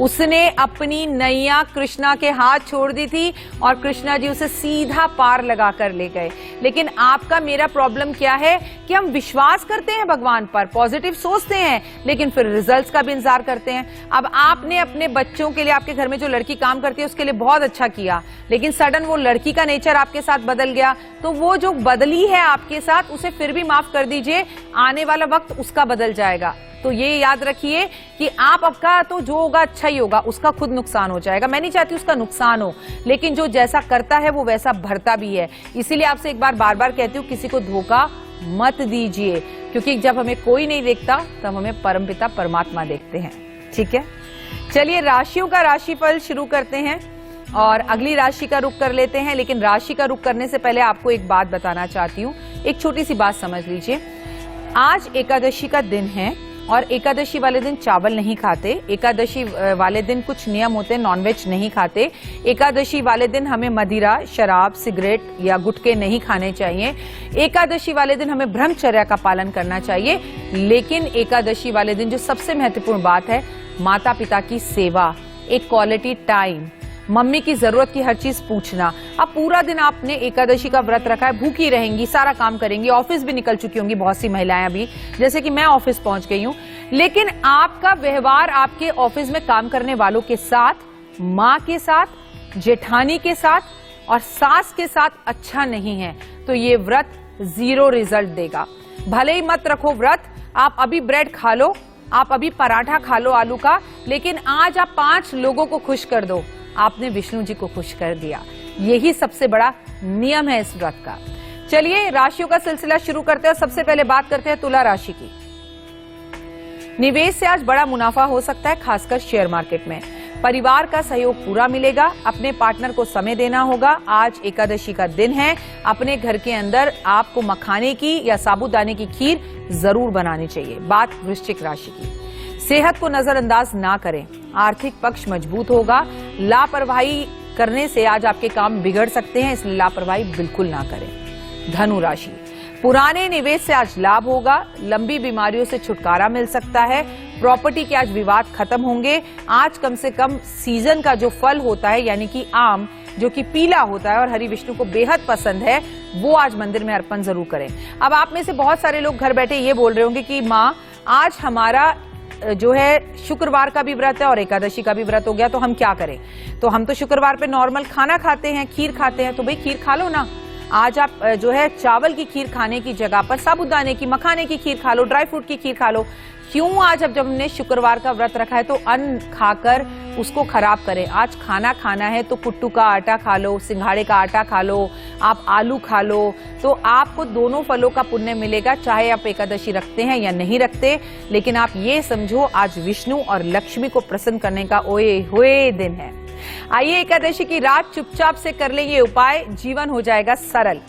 S1: उसने अपनी नैया कृष्णा के हाथ छोड़ दी थी और कृष्णा जी उसे सीधा पार लगा कर ले गए। लेकिन आपका मेरा प्रॉब्लम क्या है कि हम विश्वास करते हैं भगवान पर, पॉजिटिव सोचते हैं, लेकिन फिर रिजल्ट्स का भी इंतजार करते हैं। अब आपने अपने बच्चों के लिए, आपके घर में जो लड़की काम करती है उसके लिए बहुत अच्छा किया, लेकिन सडन वो लड़की का नेचर आपके साथ बदल गया, तो वो जो बदली है आपके साथ उसे फिर भी माफ कर दीजिए, आने वाला वक्त उसका बदल जाएगा। तो ये याद रखिए कि आपका तो जो होगा अच्छा ही होगा, उसका खुद नुकसान हो जाएगा। मैं नहीं चाहती उसका नुकसान हो, लेकिन जो जैसा करता है वो वैसा भरता भी है। इसीलिए आपसे एक बार बार कहती हूँ, किसी को धोखा मत दीजिए, क्योंकि जब हमें कोई नहीं देखता तब हमें परमपिता परमात्मा देखते हैं। ठीक है, चलिए राशियों का राशिफल शुरू करते हैं और अगली राशि का रुख कर लेते हैं। लेकिन राशि का रुख करने से पहले आपको एक बात बताना चाहती हूँ, एक छोटी सी बात समझ लीजिए। आज एकादशी का दिन है और एकादशी वाले दिन चावल नहीं खाते, एकादशी वाले दिन कुछ नियम होते हैं, नॉनवेज नहीं खाते, एकादशी वाले दिन हमें मदिरा, शराब, सिगरेट या गुटखे नहीं खाने चाहिए, एकादशी वाले दिन हमें ब्रह्मचर्या का पालन करना चाहिए। लेकिन एकादशी वाले दिन जो सबसे महत्वपूर्ण बात है, माता पिता की सेवा, एक क्वालिटी टाइम, मम्मी की जरूरत की हर चीज पूछना। अब पूरा दिन आपने एकादशी का व्रत रखा है, भूखी रहेंगी, सारा काम करेंगी, ऑफिस भी निकल चुकी होंगी बहुत सी महिलाएं अभी, जैसे कि मैं ऑफिस पहुंच गई हूं, लेकिन आपका व्यवहार आपके ऑफिस में काम करने वालों के साथ, माँ के साथ, जेठानी के साथ और सास के साथ अच्छा नहीं है, तो ये व्रत 0 रिजल्ट देगा। भले ही मत रखो व्रत, आप अभी ब्रेड खा लो, आप अभी पराठा खा लो आलू का, लेकिन आज आप 5 लोगों को खुश कर दो, आपने विष्णु जी को खुश कर दिया। यही सबसे बड़ा नियम है इस व्रत का। चलिए राशियों का सिलसिला शुरू करते हैं। सबसे पहले बात करते हैं तुला राशि की। निवेश से आज बड़ा मुनाफा हो सकता है, खासकर शेयर मार्केट में। परिवार का सहयोग पूरा मिलेगा, अपने पार्टनर को समय देना होगा। आज एकादशी का दिन है, अपने घर के अंदर आपको मखाने की या साबूदाने की खीर जरूर बनानी चाहिए। बात वृश्चिक राशि की, सेहत को नजरअंदाज ना करें, आर्थिक पक्ष मजबूत होगा। लापरवाही करने से आज आपके काम बिगड़ सकते हैं, इसलिए लापरवाही बिल्कुल ना करें। धनु राशि, पुराने निवेश से आज लाभ होगा, लंबी बीमारियों से छुटकारा मिल सकता है, प्रॉपर्टी के आज विवाद खत्म होंगे। आज कम से कम सीजन का जो फल होता है यानी कि आम, जो कि पीला होता है और हरि विष्णु को बेहद पसंद है, वो आज मंदिर में अर्पण जरूर करें। अब आप में से बहुत सारे लोग घर बैठे ये बोल रहे होंगे कि माँ आज हमारा जो है शुक्रवार का भी व्रत है और एकादशी का भी व्रत हो गया, तो हम क्या करें? तो हम तो शुक्रवार पे नॉर्मल खाना खाते हैं, खीर खाते हैं, तो भाई खीर खा लो ना। आज आप जो है चावल की खीर खाने की जगह पर साबूदाने की, मखाने की खीर खा लो, ड्राई फ्रूट की खीर खा लो। क्यों आज जब हमने शुक्रवार का व्रत रखा है तो अन्न खाकर उसको खराब करें? आज खाना खाना है तो कुट्टू का आटा खा लो, सिंघाड़े का आटा खा लो, आप आलू खा लो, तो आपको दोनों फलों का पुण्य मिलेगा, चाहे आप एकादशी रखते हैं या नहीं रखते। लेकिन आप ये समझो आज विष्णु और लक्ष्मी को प्रसन्न करने का ओए होए दिन है। आइए एकादशी की रात चुपचाप से कर लें ये उपाय, जीवन हो जाएगा सरल।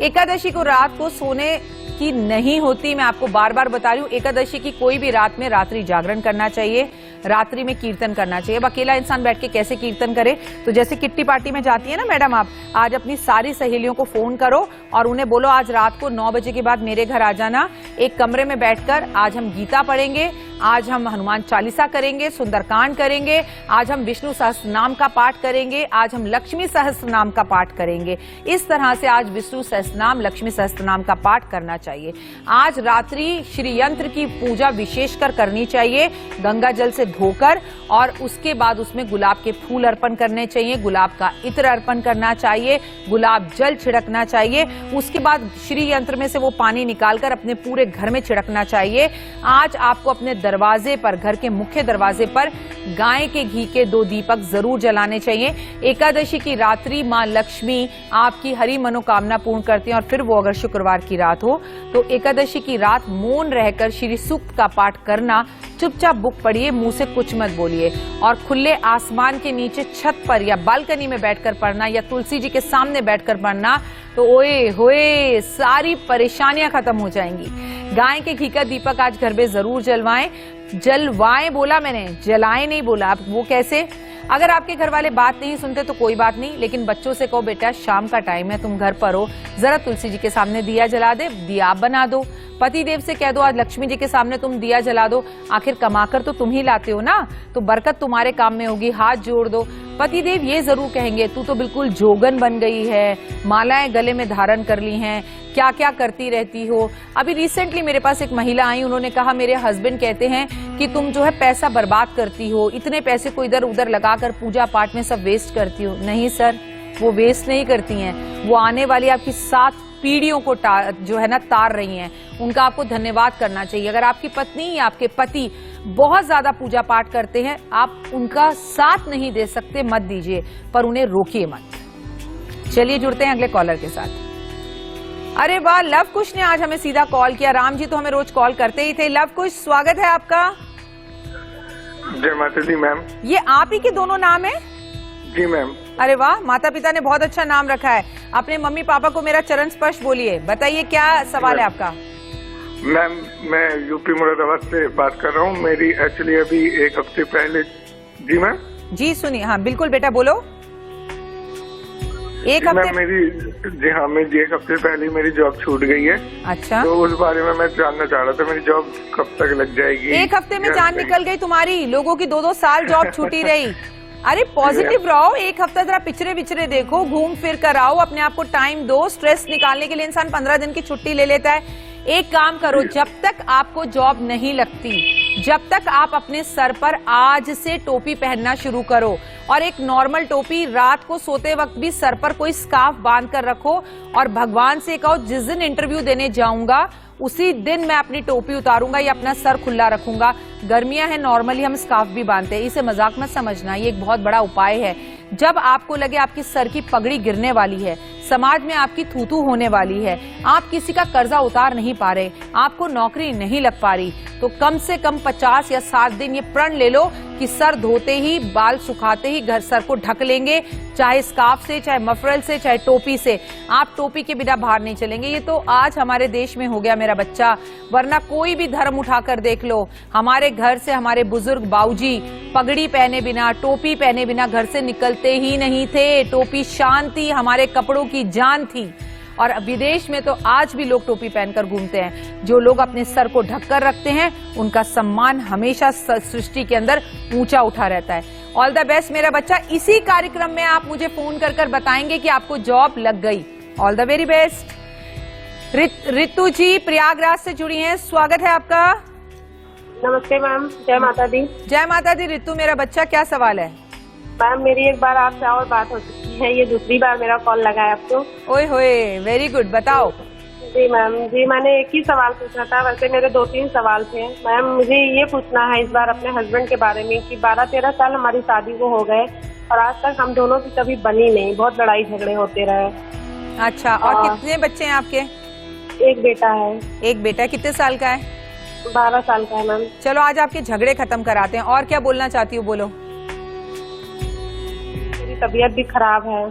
S1: एकादशी को रात को सोने की नहीं होती, मैं आपको बार बार बता रही हूँ। एकादशी की कोई भी रात में रात्रि जागरण करना चाहिए, रात्रि में कीर्तन करना चाहिए। अब अकेला इंसान बैठ के कैसे कीर्तन करे? तो जैसे किट्टी पार्टी में जाती है ना मैडम, आप आज अपनी सारी सहेलियों को फोन करो और उन्हें बोलो आज रात को 9 बजे के बाद मेरे घर आ जाना। एक कमरे में बैठकर आज हम गीता पढ़ेंगे, आज हम हनुमान चालीसा करेंगे, सुंदरकांड करेंगे, आज हम विष्णु सहस्त्र नाम का पाठ करेंगे, आज हम लक्ष्मी सहस्त्र नाम का पाठ करेंगे। इस तरह से आज विष्णु सहस्त्र नाम, लक्ष्मी सहस्त्र नाम का पाठ करना चाहिए। आज रात्रि श्री यंत्र की पूजा विशेषकर करनी चाहिए, गंगा जल से धोकर, और उसके बाद उसमें गुलाब के फूल अर्पण करने चाहिए, गुलाब का इत्र अर्पण करना चाहिए, गुलाब जल छिड़कना चाहिए। उसके बाद श्री यंत्र में से वो पानी निकालकर अपने पूरे घर में छिड़कना चाहिए। आज आपको अपने दरवाजे पर, घर के मुख्य दरवाजे पर गाय के घी के 2 दीपक जरूर जलाने चाहिए। एकादशी की रात्रि मां लक्ष्मी आपकी हरी मनोकामना पूर्ण करती हैं, और फिर वो अगर शुक्रवार की रात हो तो एकादशी की रात मौन रहकर श्री सूक्त का पाठ करना। चुपचाप बुक पढ़िए, मुंह से कुछ मत बोलिए, और खुले आसमान के नीचे छत पर या बालकनी में बैठकर पढ़ना या तुलसी जी के सामने बैठकर पढ़ना, तो ओए होए सारी परेशानियां खत्म हो जाएंगी। गाय के घी का दीपक आज घर में जरूर जलवाएं। जलवाएं बोला मैंने, जलाएं नहीं बोला। अब वो कैसे? अगर आपके घर वाले बात नहीं सुनते तो कोई बात नहीं, लेकिन बच्चों से कहो बेटा शाम का टाइम है, तुम घर पर हो, जरा तुलसी जी के सामने दिया जला दे, दिया बना दो। पति देव से कह दो आज लक्ष्मी जी के सामने तुम दिया जला दो, आखिर कमाकर तो तुम ही लाते हो ना, तो बरकत तुम्हारे काम में होगी। हाथ जोड़ दो। पति देव ये जरूर कहेंगे तू तो बिल्कुल जोगन बन गई है, मालाएं गले में धारण कर ली हैं, क्या क्या करती रहती हो। अभी रिसेंटली मेरे पास एक महिला आई, उन्होंने कहा मेरे हस्बैंड कहते हैं कि तुम जो है पैसा बर्बाद करती हो, इतने पैसे को इधर उधर लगाकर पूजा पाठ में सब वेस्ट करती हो। नहीं सर, वो वेस्ट नहीं करती हैं, वो आने वाली आपकी 7 पीढ़ियों को जो है ना तार रही हैं। उनका आपको धन्यवाद करना चाहिए। अगर आपकी पत्नी या आपके पति बहुत ज्यादा पूजा पाठ करते हैं, आप उनका साथ नहीं दे सकते, मत दीजिए, पर उन्हें रोकिए मत। चलिए जुड़ते हैं अगले कॉलर के साथ। अरे वाह, लव कुश ने आज हमें सीधा कॉल किया। राम जी तो हमें रोज कॉल करते ही थे। लव कुश, स्वागत है आपका।
S10: जय माता दी मैम।
S1: ये आप ही के दोनों नाम है?
S10: जी मैम।
S1: अरे वाह, माता पिता ने बहुत अच्छा नाम रखा है। अपने मम्मी पापा को मेरा चरण स्पर्श बोलिए। बताइए क्या सवाल है आपका?
S10: मैम मैं यूपी मुरादाबाद से बात कर रहा हूँ। मेरी एक्चुअली अभी 1 हफ्ते पहले। जी मैम।
S1: जी सुनिए। हाँ बिल्कुल बेटा बोलो। 1 हफ्ते
S10: मेरी, जी हाँ, मेरी 1 हफ्ते पहले मेरी जॉब छूट गई है।
S1: अच्छा,
S10: तो उस बारे में मैं जानना चाह रहा था, मेरी जॉब कब तक लग जाएगी?
S1: 1 हफ्ते में जान निकल गई तुम्हारी? लोगों की 2-2 साल जॉब छूटी रही। अरे पॉजिटिव रहो, 1 हफ्ता जरा पिछड़े बिछड़े देखो, घूम फिर कर आओ, अपने आप को टाइम दो। स्ट्रेस निकालने के लिए इंसान 15 दिन की छुट्टी ले लेता है। एक काम करो, जब तक आपको जॉब नहीं लगती, जब तक आप अपने सर पर आज से टोपी पहनना शुरू करो, और एक नॉर्मल टोपी, रात को सोते वक्त भी सर पर कोई स्कार्फ बांध कर रखो, और भगवान से कहो जिस दिन इंटरव्यू देने जाऊंगा उसी दिन मैं अपनी टोपी उतारूंगा या अपना सर खुला रखूंगा। गर्मियां हैं, नॉर्मली हम स्कार्फ भी बांधते हैं, इसे मजाक मत समझना, ये एक बहुत बड़ा उपाय है। जब आपको लगे आपकी सर की पगड़ी गिरने वाली है, समाज में आपकी थूथू होने वाली है, आप किसी का कर्जा उतार नहीं पा रहे, आपको नौकरी नहीं लग पा रही, तो कम से कम 50 या 7 दिन ये प्रण ले लो कि सर धोते ही, बाल सुखाते ही घर सर को ढक लेंगे, चाहे स्कार्फ से, चाहे मफरल से, चाहे टोपी से। आप टोपी के बिना बाहर नहीं चलेंगे। ये तो आज हमारे देश में हो गया मेरा बच्चा, वरना कोई भी धर्म उठाकर देख लो, हमारे घर से हमारे बुजुर्ग बाऊजी पगड़ी पहने बिना, टोपी पहने बिना घर से निकलते ही नहीं थे। टोपी शान थी, हमारे कपड़ों की जान थी। और विदेश में तो आज भी लोग टोपी पहनकर घूमते हैं। जो लोग अपने सर को ढककर रखते हैं उनका सम्मान हमेशा सृष्टि के अंदर ऊंचा उठा रहता है। ऑल द बेस्ट मेरा बच्चा। इसी कार्यक्रम में आप मुझे फोन कर बताएंगे कि आपको जॉब लग गई। All the very best. Ritu ji Prayagraj से जुड़ी हैं, स्वागत है आपका।
S11: नमस्ते मैम, जय माता दी।
S1: जय माता दी। रितु मेरा बच्चा, क्या सवाल है?
S11: मैम मेरी एक बार आपसे और बात हो चुकी है, ये दूसरी बार मेरा कॉल लगा है आपको।
S1: ओए होए, वेरी गुड, बताओ।
S11: जी मैम जी, मैंने एक ही सवाल पूछना था, वैसे मेरे 2-3 सवाल थे। मैम मुझे ये पूछना है इस बार अपने हस्बैंड के बारे में कि 12-13 साल हमारी शादी को हो गए और आज तक हम दोनों की कभी बनी नहीं, बहुत लड़ाई झगड़े होते रहे।
S1: अच्छा, और कितने बच्चे हैं आपके?
S11: एक बेटा है।
S1: एक बेटा, कितने साल का है?
S11: 12 साल का है मैम।
S1: चलो आज आपके झगड़े खत्म कराते हैं। और क्या बोलना चाहती हूँ, बोलो।
S11: मेरी तबीयत भी खराब है।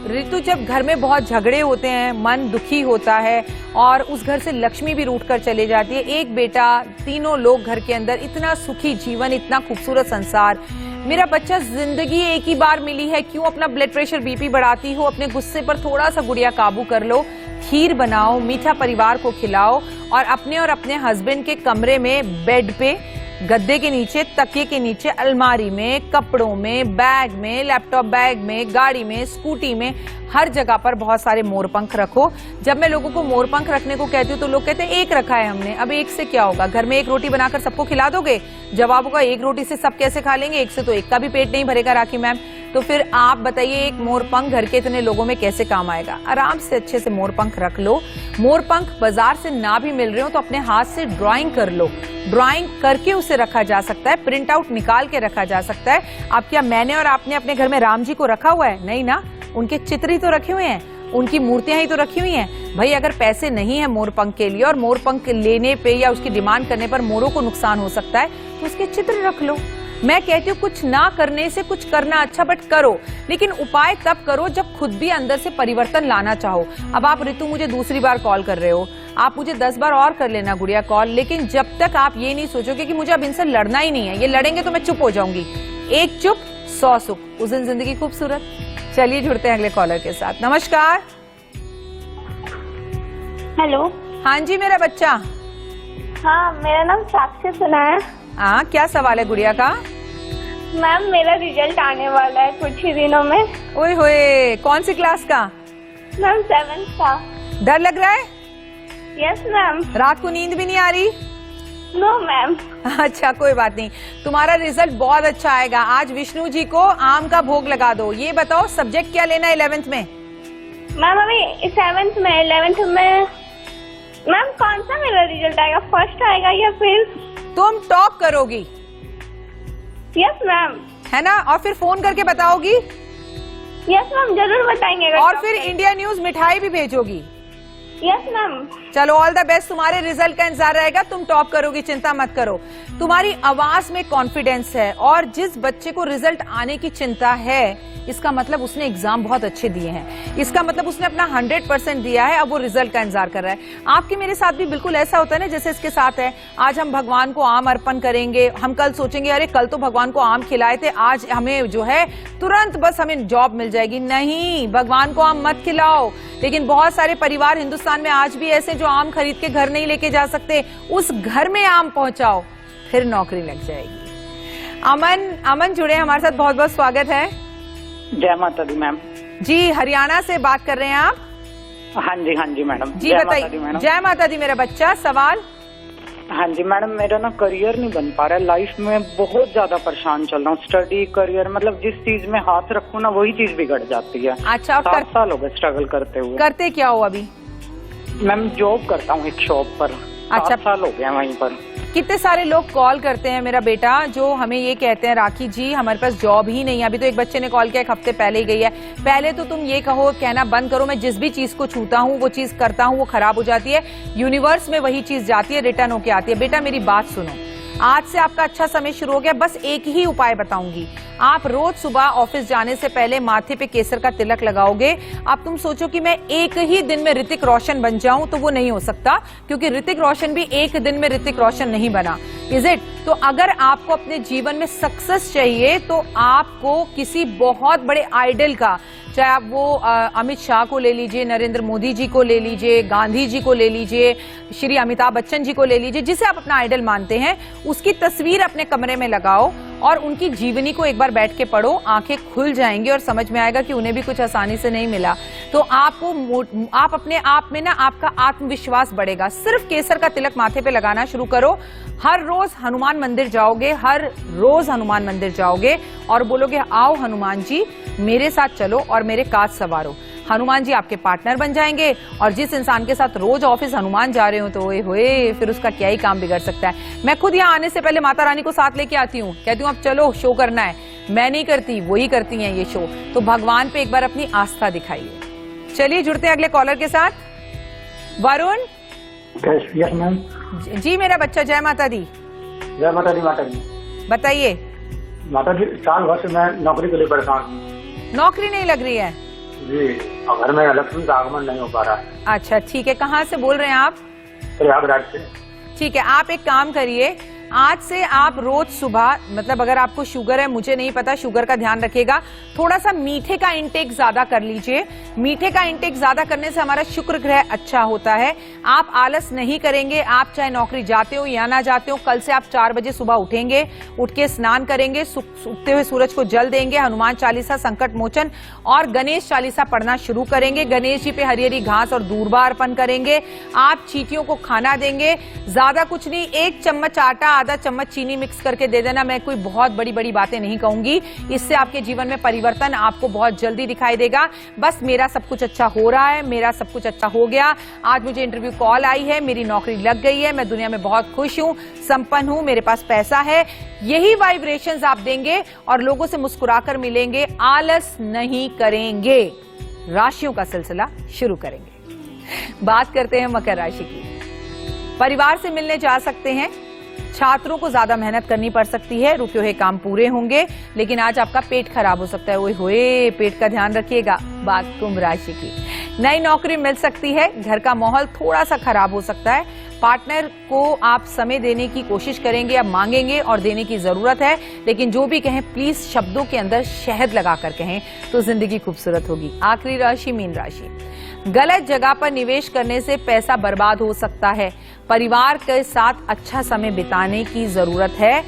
S1: रितु जब घर में बहुत झगड़े होते हैं, मन दुखी होता है और उस घर से लक्ष्मी भी रूठ कर चले जाती है। एक बेटा, तीनों लोग घर के अंदर, इतना सुखी जीवन, इतना खूबसूरत संसार। मेरा बच्चा, जिंदगी एक ही बार मिली है, क्यों अपना ब्लड प्रेशर बीपी बढ़ाती हो? अपने गुस्से पर थोड़ा सा गुड़िया काबू कर लो। खीर बनाओ, मीठा परिवार को खिलाओ और अपने हस्बैंड के कमरे में, बेड पे, गद्दे के नीचे, तकिए के नीचे, अलमारी में, कपड़ों में, बैग में, लैपटॉप बैग में, गाड़ी में, स्कूटी में, हर जगह पर बहुत सारे मोरपंख रखो। जब मैं लोगों को मोरपंख रखने को कहती हूँ तो लोग कहते हैं एक रखा है हमने। अब एक से क्या होगा? घर में एक रोटी बनाकर सबको खिला दोगे? जवाब होगा एक रोटी से सब कैसे खा लेंगे? एक से तो एक का भी पेट नहीं भरेगा राखी मैम। तो फिर आप बताइए, एक मोरपंख घर के इतने लोगों में कैसे काम आएगा? आराम से अच्छे से मोरपंख रख लो। मोरपंख बाजार से ना भी मिल रहे हो तो अपने हाथ से ड्राइंग कर लो। ड्राइंग करके उसे रखा जा सकता है, प्रिंट आउट निकाल के रखा जा सकता है। अब क्या मैंने और आपने अपने घर में राम जी को रखा हुआ है? नहीं ना, उनके चित्र ही तो रखे हुए हैं, उनकी मूर्तियां ही तो रखी हुई हैं। भाई अगर पैसे नहीं है मोरपंख के लिए और मोरपंख लेने पे या उसकी डिमांड करने पर मोरों को नुकसान हो सकता है तो उसके चित्र रख लो। मैं कहती हूँ कुछ ना करने से कुछ करना अच्छा, बट करो, लेकिन उपाय तब करो जब खुद भी अंदर से परिवर्तन लाना चाहो। अब आप रितु मुझे दूसरी बार कॉल कर रहे हो, आप मुझे 10 बार और कर लेना गुड़िया कॉल, लेकिन जब तक आप ये नहीं सोचोगे कि मुझे अब इनसे लड़ना ही नहीं है, ये लड़ेंगे तो मैं चुप हो जाऊंगी। एक चुप 100 सुख, उस दिन जिंदगी खूबसूरत। चलिए जुड़ते हैं अगले कॉलर के साथ। नमस्कार।
S6: हेलो।
S1: हाँ जी मेरा बच्चा।
S6: हाँ, मेरा नाम साक्षी सुना है।
S1: हाँ, क्या सवाल है गुड़िया का?
S6: मैम मेरा रिजल्ट आने वाला है कुछ ही दिनों में।
S1: ओए होए, कौन सी क्लास का?
S6: मैम 7th का।
S1: डर लग रहा है?
S6: Yes ma'am.
S1: रात को नींद भी नहीं आ रही?
S6: No ma'am.
S1: अच्छा कोई बात नहीं, तुम्हारा रिजल्ट बहुत अच्छा आएगा। आज विष्णु जी को आम का भोग लगा दो। ये बताओ सब्जेक्ट क्या लेना है 11th में?
S6: मैम अभी 7th में, 11th में। मैम कौन सा मेरा रिजल्ट आएगा, फर्स्ट आएगा या फिर?
S1: तुम टॉप करोगी।
S6: Yes ma'am.
S1: है ना? और फिर फोन करके बताओगी?
S6: यस मैम, जरूर बताएंगे।
S1: और फिर इंडिया न्यूज मिठाई भी भेजोगी?
S6: Yes ma'am.
S1: चलो ऑल द बेस्ट, तुम्हारे रिजल्ट का इंतजार रहेगा, तुम टॉप करोगी, चिंता मत करो। तुम्हारी आवाज में कॉन्फिडेंस है और जिस बच्चे को रिजल्ट आने की चिंता है इसका मतलब उसने एग्जाम बहुत अच्छे दिए हैं, इसका मतलब उसने अपना 100% दिया है, अब वो रिजल्ट का इंतजार कर रहा है। आपके मेरे साथ भी बिल्कुल ऐसा होता है ना जैसे इसके साथ है। आज हम भगवान को आम अर्पण करेंगे, हम कल सोचेंगे अरे कल तो भगवान को आम खिलाए थे, आज हमें जो है तुरंत बस हमें जॉब मिल जाएगी। नहीं, भगवान को आम मत खिलाओ। लेकिन बहुत सारे परिवार हिंदुस्तान में आज भी ऐसे जो आम खरीद के घर नहीं लेके जा सकते, उस घर में आम पहुंचाओ, फिर नौकरी लग जाएगी। अमन जुड़े हमारे साथ, बहुत बहुत स्वागत है।
S12: जय माता दी मैम।
S1: जी, हरियाणा से बात कर रहे हैं आप?
S12: हाँ जी मैडम।
S1: जी बताइए। जय माता दी मेरा बच्चा, सवाल?
S12: हाँ जी मैडम, मेरा ना करियर नहीं बन पा रहा है, लाइफ में बहुत ज्यादा परेशान चल रहा हूँ। स्टडी, करियर, मतलब जिस चीज में हाथ रखूँ ना वही चीज बिगड़ जाती है।
S1: अच्छा,
S12: 7 साल हो गए स्ट्रगल करते हुए।
S1: करते क्या हो अभी?
S12: मैम जॉब करता हूँ एक शॉप पर।
S1: अच्छा,
S12: 7 साल हो गए वहीं पर।
S1: कितने सारे लोग कॉल करते हैं मेरा बेटा जो हमें ये कहते हैं राखी जी हमारे पास जॉब ही नहीं है। अभी तो एक बच्चे ने कॉल किया, एक हफ्ते पहले ही गई है। पहले तो तुम ये कहना बंद करो, मैं जिस भी चीज को छूता हूँ वो चीज करता हूँ वो खराब हो जाती है, यूनिवर्स में वही चीज जाती है, रिटर्न होके आती है। बेटा मेरी बात सुनो, आज से आपका अच्छा समय शुरू हो गया। बस एक ही उपाय बताऊंगी, आप रोज सुबह ऑफिस जाने से पहले माथे पे केसर का तिलक लगाओगे। अब तुम सोचो कि मैं एक ही दिन में ऋतिक रोशन बन जाऊं, तो वो नहीं हो सकता, क्योंकि ऋतिक रोशन भी एक दिन में ऋतिक रोशन नहीं बना। Is it? तो अगर आपको अपने जीवन में सक्सेस चाहिए तो आपको किसी बहुत बड़े आइडल का चाहे आप वो अमित शाह को ले लीजिए, नरेंद्र मोदी जी को ले लीजिए, गांधी जी को ले लीजिए, श्री अमिताभ बच्चन जी को ले लीजिए, जिसे आप अपना आइडल मानते हैं, उसकी तस्वीर अपने कमरे में लगाओ और उनकी जीवनी को एक बार बैठ के पढ़ो। आंखें खुल जाएंगी और समझ में आएगा कि उन्हें भी कुछ आसानी से नहीं मिला। तो आप अपने आप में ना आपका आत्मविश्वास बढ़ेगा। सिर्फ केसर का तिलक माथे पे लगाना शुरू करो। हर रोज हनुमान मंदिर जाओगे, हर रोज हनुमान मंदिर जाओगे और बोलोगे आओ हनुमान जी मेरे साथ चलो और मेरे काज सवारो। हनुमान जी आपके पार्टनर बन जाएंगे और जिस इंसान के साथ रोज ऑफिस हनुमान जा रहे हो तो ओए होए फिर उसका क्या ही काम बिगड़ सकता है। मैं खुद यहाँ आने से पहले माता रानी को साथ लेके आती हूँ, कहती हूँ अब चलो शो करना है। मैं नहीं करती, वही करती हैं ये शो। तो भगवान पे एक बार अपनी आस्था दिखाइए। चलिए जुड़ते हैं अगले कॉलर के साथ। वरुण
S13: मैम।
S1: जी मेरा बच्चा, जय माता दी।
S13: जय माता दी। माता जी
S1: बताइए।
S13: माता जी साल भर से मैं नौकरी के लिए परेशान हूँ।
S1: नौकरी नहीं लग रही है
S13: जी, और घर में लक्ष्मी का आगमन नहीं हो पा रहा है।
S1: अच्छा ठीक है, कहाँ से बोल रहे हैं आप?
S13: प्रयागराज से।
S1: ठीक है, आप एक काम करिए, आज से आप रोज सुबह, मतलब अगर आपको शुगर है, मुझे नहीं पता, शुगर का ध्यान रखिएगा, थोड़ा सा मीठे का इंटेक ज्यादा कर लीजिए। मीठे का इंटेक ज्यादा करने से हमारा शुक्र ग्रह अच्छा होता है। आप आलस नहीं करेंगे। आप चाहे नौकरी जाते हो या ना जाते हो, कल से आप 4 बजे सुबह उठेंगे, उठ के स्नान करेंगे, उगते हुए सूरज को जल देंगे, हनुमान चालीसा, संकट मोचन और गणेश चालीसा पढ़ना शुरू करेंगे। गणेश जी पे हरी हरी घास और दूर्वा अर्पण करेंगे। आप चींटियों को खाना देंगे, ज्यादा कुछ नहीं, 1 चम्मच आटा, आधा चम्मच चीनी मिक्स करके दे देना। मैं कोई बहुत बड़ी बड़ी बातें नहीं कहूंगी, इससे आपके जीवन में परिवर्तन आपको बहुत जल्दी दिखाई देगा। बस मेरा सब कुछ अच्छा हो रहा है, मेरा सब कुछ अच्छा हो गया, आज मुझे इंटरव्यू कॉल आई है, मेरी नौकरी लग गई है, मैं दुनिया में बहुत खुश हूं, संपन्न हूं, मेरे पास पैसा है, यही वाइब्रेशंस आप देंगे और लोगों से मुस्कुराकर मिलेंगे। आलस नहीं करेंगे। राशियों का सिलसिला शुरू करेंगे। बात करते हैं मकर राशि की। परिवार से मिलने जा सकते हैं। छात्रों को ज्यादा मेहनत करनी पड़ सकती है, रुके हुए काम पूरे होंगे, लेकिन आज आपका पेट खराब हो सकता है। ओए होए, पेट का ध्यान रखिएगा। बात कुंभ राशि की। नई नौकरी मिल सकती है। घर का माहौल थोड़ा सा खराब हो सकता है। पार्टनर को आप समय देने की कोशिश करेंगे, आप मांगेंगे और देने की जरूरत है, लेकिन जो भी कहें प्लीज शब्दों के अंदर शहद लगाकर कहें तो जिंदगी खूबसूरत होगी। आखिरी राशि मीन राशि। गलत जगह पर निवेश करने से पैसा बर्बाद हो सकता है। परिवार के साथ अच्छा समय बिताने की जरूरत है।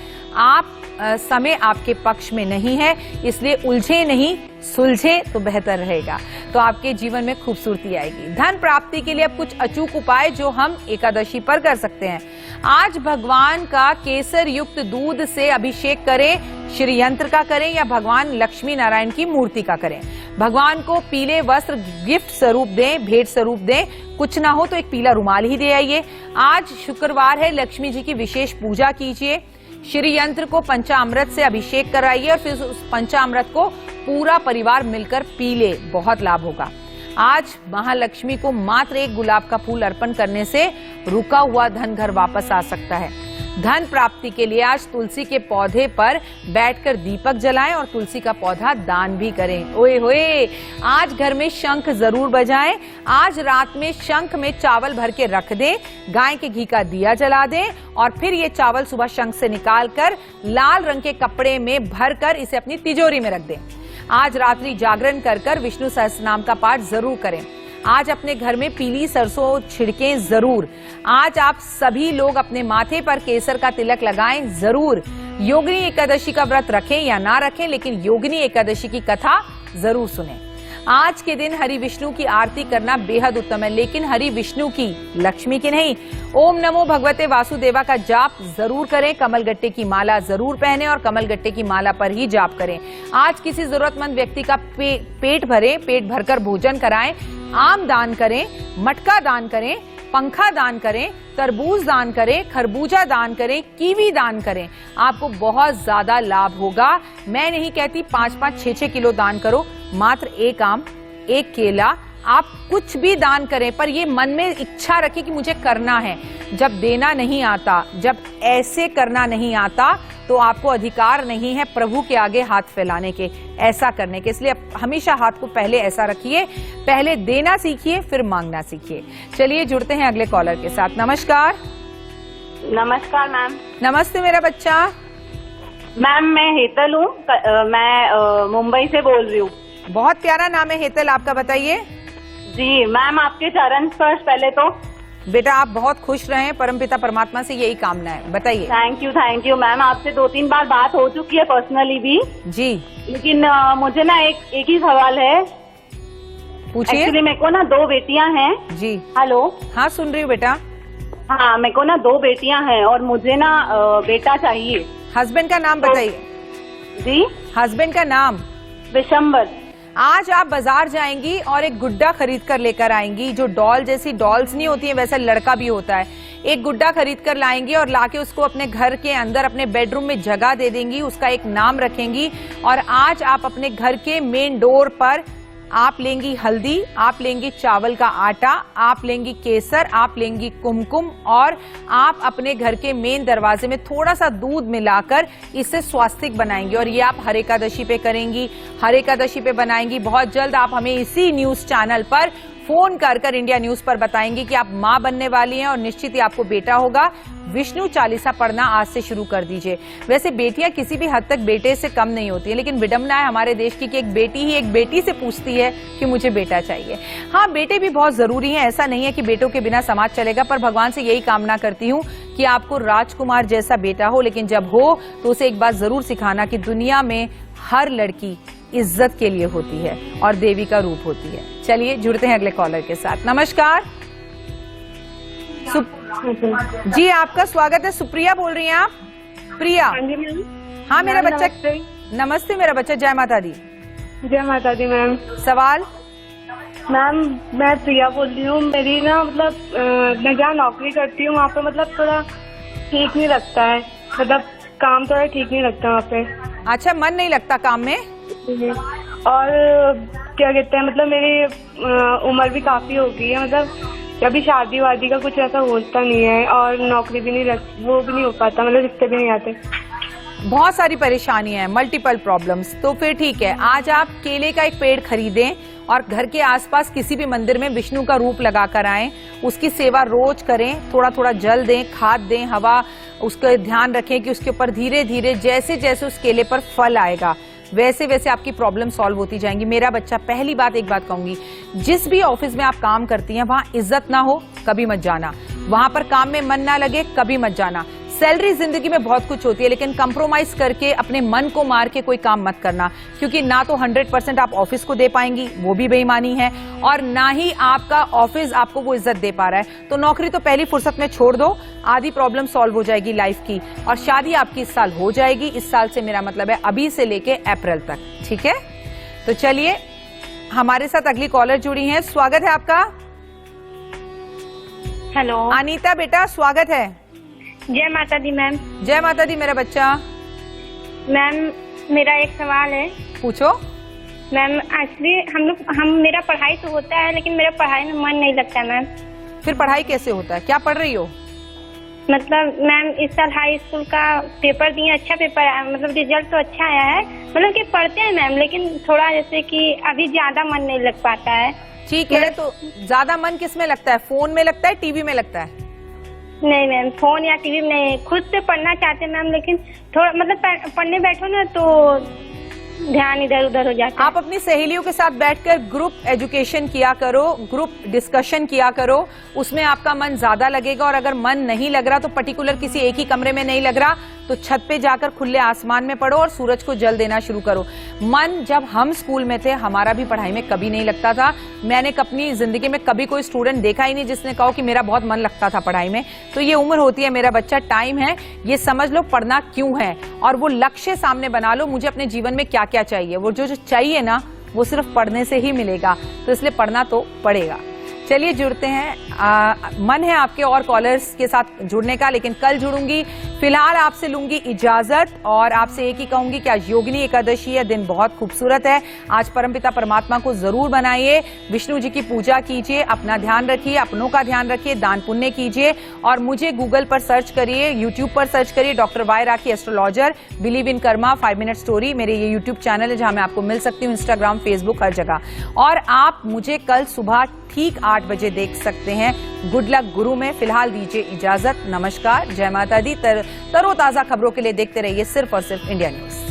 S1: समय आपके पक्ष में नहीं है, इसलिए उलझे नहीं, सुलझे तो बेहतर रहेगा। तो आपके जीवन में खूबसूरती आएगी। धन प्राप्ति के लिए अब कुछ अचूक उपाय जो हम एकादशी पर कर सकते हैं। आज भगवान का केसर युक्त दूध से अभिषेक करें, श्री यंत्र का करें या भगवान लक्ष्मी नारायण की मूर्ति का करें। भगवान को पीले वस्त्र गिफ्ट स्वरूप दें, भेंट स्वरूप दें। कुछ ना हो तो एक पीला रुमाल ही दे आइए। आज शुक्रवार है, लक्ष्मी जी की विशेष पूजा कीजिए। श्री यंत्र को पंचामृत से अभिषेक कराइए और फिर उस पंचामृत को पूरा परिवार मिलकर पी ले, बहुत लाभ होगा। आज महालक्ष्मी को मात्र 1 गुलाब का फूल अर्पण करने से रुका हुआ धन घर वापस आ सकता है। धन प्राप्ति के लिए आज तुलसी के पौधे पर बैठकर दीपक जलाएं और तुलसी का पौधा दान भी करें। ओए होए, आज घर में शंख जरूर बजाएं। आज रात में शंख में चावल भर के रख दें, गाय के घी का दिया जला दें और फिर ये चावल सुबह शंख से निकालकर लाल रंग के कपड़े में भरकर इसे अपनी तिजोरी में रख दें। आज रात्रि जागरण कर विष्णु सहस्त्रनाम का पाठ जरूर करें। आज अपने घर में पीली सरसों छिड़कें जरूर। आज आप सभी लोग अपने माथे पर केसर का तिलक लगाएं जरूर। योगिनी एकादशी का व्रत रखें या ना रखें, लेकिन योगिनी एकादशी की कथा जरूर सुनें। आज के दिन हरि विष्णु की आरती करना बेहद उत्तम है, लेकिन हरि विष्णु की, लक्ष्मी की नहीं। ओम नमो भगवते वासुदेवा का जाप जरूर करें। कमलगट्टे की माला जरूर पहने और कमलगट्टे की माला पर ही जाप करें। आज किसी जरूरतमंद व्यक्ति का पेट भरे, पेट भरकर भोजन कराएं। आम दान करें, मटका दान करें, पंखा दान करें, तरबूज दान करें, खरबूजा दान करें, कीवी दान करें। आपको बहुत ज्यादा लाभ होगा। मैं नहीं कहती 5-5, 6-6 किलो दान करो, मात्र 1 आम, 1 केला, आप कुछ भी दान करें, पर ये मन में इच्छा रखें कि मुझे करना है। जब देना नहीं आता, जब ऐसे करना नहीं आता, तो आपको अधिकार नहीं है प्रभु के आगे हाथ फैलाने के, ऐसा करने के। इसलिए हमेशा हाथ को पहले ऐसा रखिए, पहले देना सीखिए, फिर मांगना सीखिए। चलिए जुड़ते हैं अगले कॉलर के साथ। नमस्कार।
S6: नमस्कार मैम।
S1: नमस्ते मेरा बच्चा।
S6: मैम मैं हेतल हूँ, मैं मुंबई से बोल रही हूँ।
S1: बहुत प्यारा नाम है हेतल, आपका बताइए।
S14: जी मैम, आपके चरण स्पर्श पहले तो।
S1: बेटा आप बहुत खुश रहें, परमपिता परमात्मा से यही कामना है। बताइए।
S14: Thank you ma'am. आपसे 2-3 बार बात हो चुकी है पर्सनली भी
S1: जी,
S14: लेकिन मुझे ना एक ही सवाल है।
S1: पूछिए।
S14: एक्चुअली मेरे को ना 2 बेटियां हैं
S1: जी।
S14: हेलो।
S1: हाँ सुन रही हूँ बेटा।
S14: हाँ, मेरे को ना 2 बेटियां हैं और मुझे ना बेटा चाहिए।
S1: हस्बैंड का नाम बताइए।
S14: जी,
S1: हस्बैंड का नाम
S14: विशंबर।
S1: आज आप बाजार जाएंगी और एक गुड्डा खरीद कर लेकर आएंगी, जो डॉल जैसी डॉल्स नहीं होती है वैसा लड़का भी होता है। एक गुड्डा खरीद कर लाएंगी और लाके उसको अपने घर के अंदर अपने बेडरूम में जगह दे देंगी, उसका एक नाम रखेंगी। और आज आप अपने घर के मेन डोर पर आप लेंगी हल्दी, आप लेंगी चावल का आटा, आप लेंगी केसर, आप लेंगी कुमकुम और आप अपने घर के मेन दरवाजे में थोड़ा सा दूध मिलाकर इसे स्वास्तिक बनाएंगी। और ये आप हर एकादशी पे करेंगी, हर एकादशी पे बनाएंगी। बहुत जल्द आप हमें इसी न्यूज चैनल पर फोन कर इंडिया न्यूज पर बताएंगी कि आप मां बनने वाली हैं और निश्चित ही आपको बेटा होगा। विष्णु चालीसा पढ़ना आज से शुरू कर दीजिए। वैसे बेटियां किसी भी हद तक बेटे से कम नहीं होती है, लेकिन विडंबना है हमारे देश की कि एक बेटी ही एक बेटी से पूछती है कि मुझे बेटा चाहिए। हाँ, बेटे भी बहुत जरूरी हैं, ऐसा नहीं है कि बेटों के बिना समाज चलेगा, पर भगवान से यही कामना करती हूँ कि आपको राजकुमार जैसा बेटा हो, लेकिन जब हो तो उसे एक बात जरूर सिखाना कि दुनिया में हर लड़की इज्जत के लिए होती है और देवी का रूप होती है। चलिए जुड़ते हैं अगले कॉलर के साथ। नमस्कार जी, आपका स्वागत है। सुप्रिया बोल रही हैं आप? प्रिया। हाँ मेरा बच्चा। नमस्ते मेरा बच्चा। जय माता दी।
S11: जय माता दी मैम।
S1: सवाल?
S11: मैम मैं प्रिया बोल रही हूँ। मेरी ना मतलब मैं जहाँ नौकरी करती हूँ वहाँ पे मतलब थोड़ा ठीक नहीं लगता है, मतलब काम थोड़ा ठीक नहीं लगता वहाँ पे।
S1: अच्छा, मन नहीं लगता काम में?
S11: और क्या कहते हैं, मतलब मेरी उम्र भी काफी हो गई है, मतलब अभी शादी वादी का कुछ ऐसा होता नहीं है और नौकरी भी नहीं वो भी नहीं हो पाता, मतलब रिश्ते भी नहीं आते।
S1: बहुत सारी परेशानियां हैं, मल्टीपल प्रॉब्लम्स। तो फिर ठीक है, आज आप केले का एक पेड़ खरीदें और घर के आसपास किसी भी मंदिर में विष्णु का रूप लगा कर आएं, उसकी सेवा रोज करें, थोड़ा थोड़ा जल दें, खाद दें, हवा, उसका ध्यान रखें कि उसके ऊपर धीरे धीरे जैसे जैसे उस केले पर फल आएगा वैसे वैसे आपकी प्रॉब्लम सॉल्व होती जाएंगी। मेरा बच्चा, पहली बात एक बात कहूंगी, जिस भी ऑफिस में आप काम करती हैं वहां इज्जत ना हो कभी मत जाना, वहां पर काम में मन ना लगे कभी मत जाना। सैलरी जिंदगी में बहुत कुछ होती है, लेकिन कंप्रोमाइज करके अपने मन को मार के कोई काम मत करना, क्योंकि ना तो 100% आप ऑफिस को दे पाएंगी, वो भी बेईमानी है, और ना ही आपका ऑफिस आपको वो इज्जत दे पा रहा है। तो नौकरी तो पहली फुर्सत में छोड़ दो, आधी प्रॉब्लम सॉल्व हो जाएगी लाइफ की, और शादी आपकी इस साल हो जाएगी। इस साल से मेरा मतलब है अभी से लेके अप्रैल तक, ठीक है? तो चलिए, हमारे साथ अगली कॉलर जुड़ी हैं। स्वागत है आपका।
S4: हेलो
S1: अनीता बेटा, स्वागत है।
S4: जय माता दी मैम।
S1: जय माता दी मेरा बच्चा।
S4: मैम मेरा एक सवाल है।
S1: पूछो।
S4: मैम एक्चुअली मेरा पढ़ाई तो होता है, लेकिन मेरा पढ़ाई में मन नहीं लगता मैम।
S1: फिर पढ़ाई कैसे होता है? क्या पढ़ रही हो?
S4: मतलब मैम इस साल हाई स्कूल का पेपर दिए, अच्छा पेपर आया, मतलब रिजल्ट तो अच्छा आया है, मतलब कि पढ़ते हैं मैम, लेकिन थोड़ा जैसे कि अभी ज्यादा मन नहीं लग पाता है।
S1: ठीक है, तो ज्यादा मन किस में लगता है? फोन में लगता है, टीवी में लगता है?
S4: नहीं मैम, फोन या टीवी में नहीं, खुद से पढ़ना चाहते मैम, लेकिन थोड़ा मतलब पढ़ने बैठो ना तो ध्यान इधर उधर हो जाता है।
S1: आप अपनी सहेलियों के साथ बैठकर ग्रुप एजुकेशन किया करो, ग्रुप डिस्कशन किया करो, उसमें आपका मन ज्यादा लगेगा। और अगर मन नहीं लग रहा तो पर्टिकुलर किसी एक ही कमरे में नहीं लग रहा तो छत पे जाकर खुले आसमान में पढ़ो और सूरज को जल देना शुरू करो। मन, जब हम स्कूल में थे हमारा भी पढ़ाई में कभी नहीं लगता था। मैंने अपनी जिंदगी में कभी कोई स्टूडेंट देखा ही नहीं जिसने कहा कि मेरा बहुत मन लगता था पढ़ाई में। तो ये उम्र होती है मेरा बच्चा, टाइम है, ये समझ लो पढ़ना क्यों है, और वो लक्ष्य सामने बना लो, मुझे अपने जीवन में क्या क्या चाहिए। वो जो चाहिए ना वो सिर्फ पढ़ने से ही मिलेगा, तो इसलिए पढ़ना तो पड़ेगा। चलिए जुड़ते हैं। मन है आपके और कॉलर्स के साथ जुड़ने का, लेकिन कल जुड़ूंगी। फिलहाल आपसे लूंगी इजाजत और आपसे एक ही कहूंगी कि आज योगिनी एकादशी है, दिन बहुत खूबसूरत है। आज परमपिता परमात्मा को जरूर बनाइए, विष्णु जी की पूजा कीजिए, अपना ध्यान रखिए, अपनों का ध्यान रखिए, दान पुण्य कीजिए। और मुझे गूगल पर सर्च करिए, यूट्यूब पर सर्च करिए, doctor Y Rakhi astrologer, believe in karma, 5 minute story, मेरे ये यूट्यूब चैनल है जहां मैं आपको मिल सकती हूँ, इंस्टाग्राम, फेसबुक, हर जगह। और आप मुझे कल सुबह ठीक 8 बजे देख सकते हैं गुड लक गुरु में। फिलहाल दीजिए इजाजत, नमस्कार, जय माता दी। तरोताजा खबरों के लिए देखते रहिए सिर्फ और सिर्फ इंडिया न्यूज।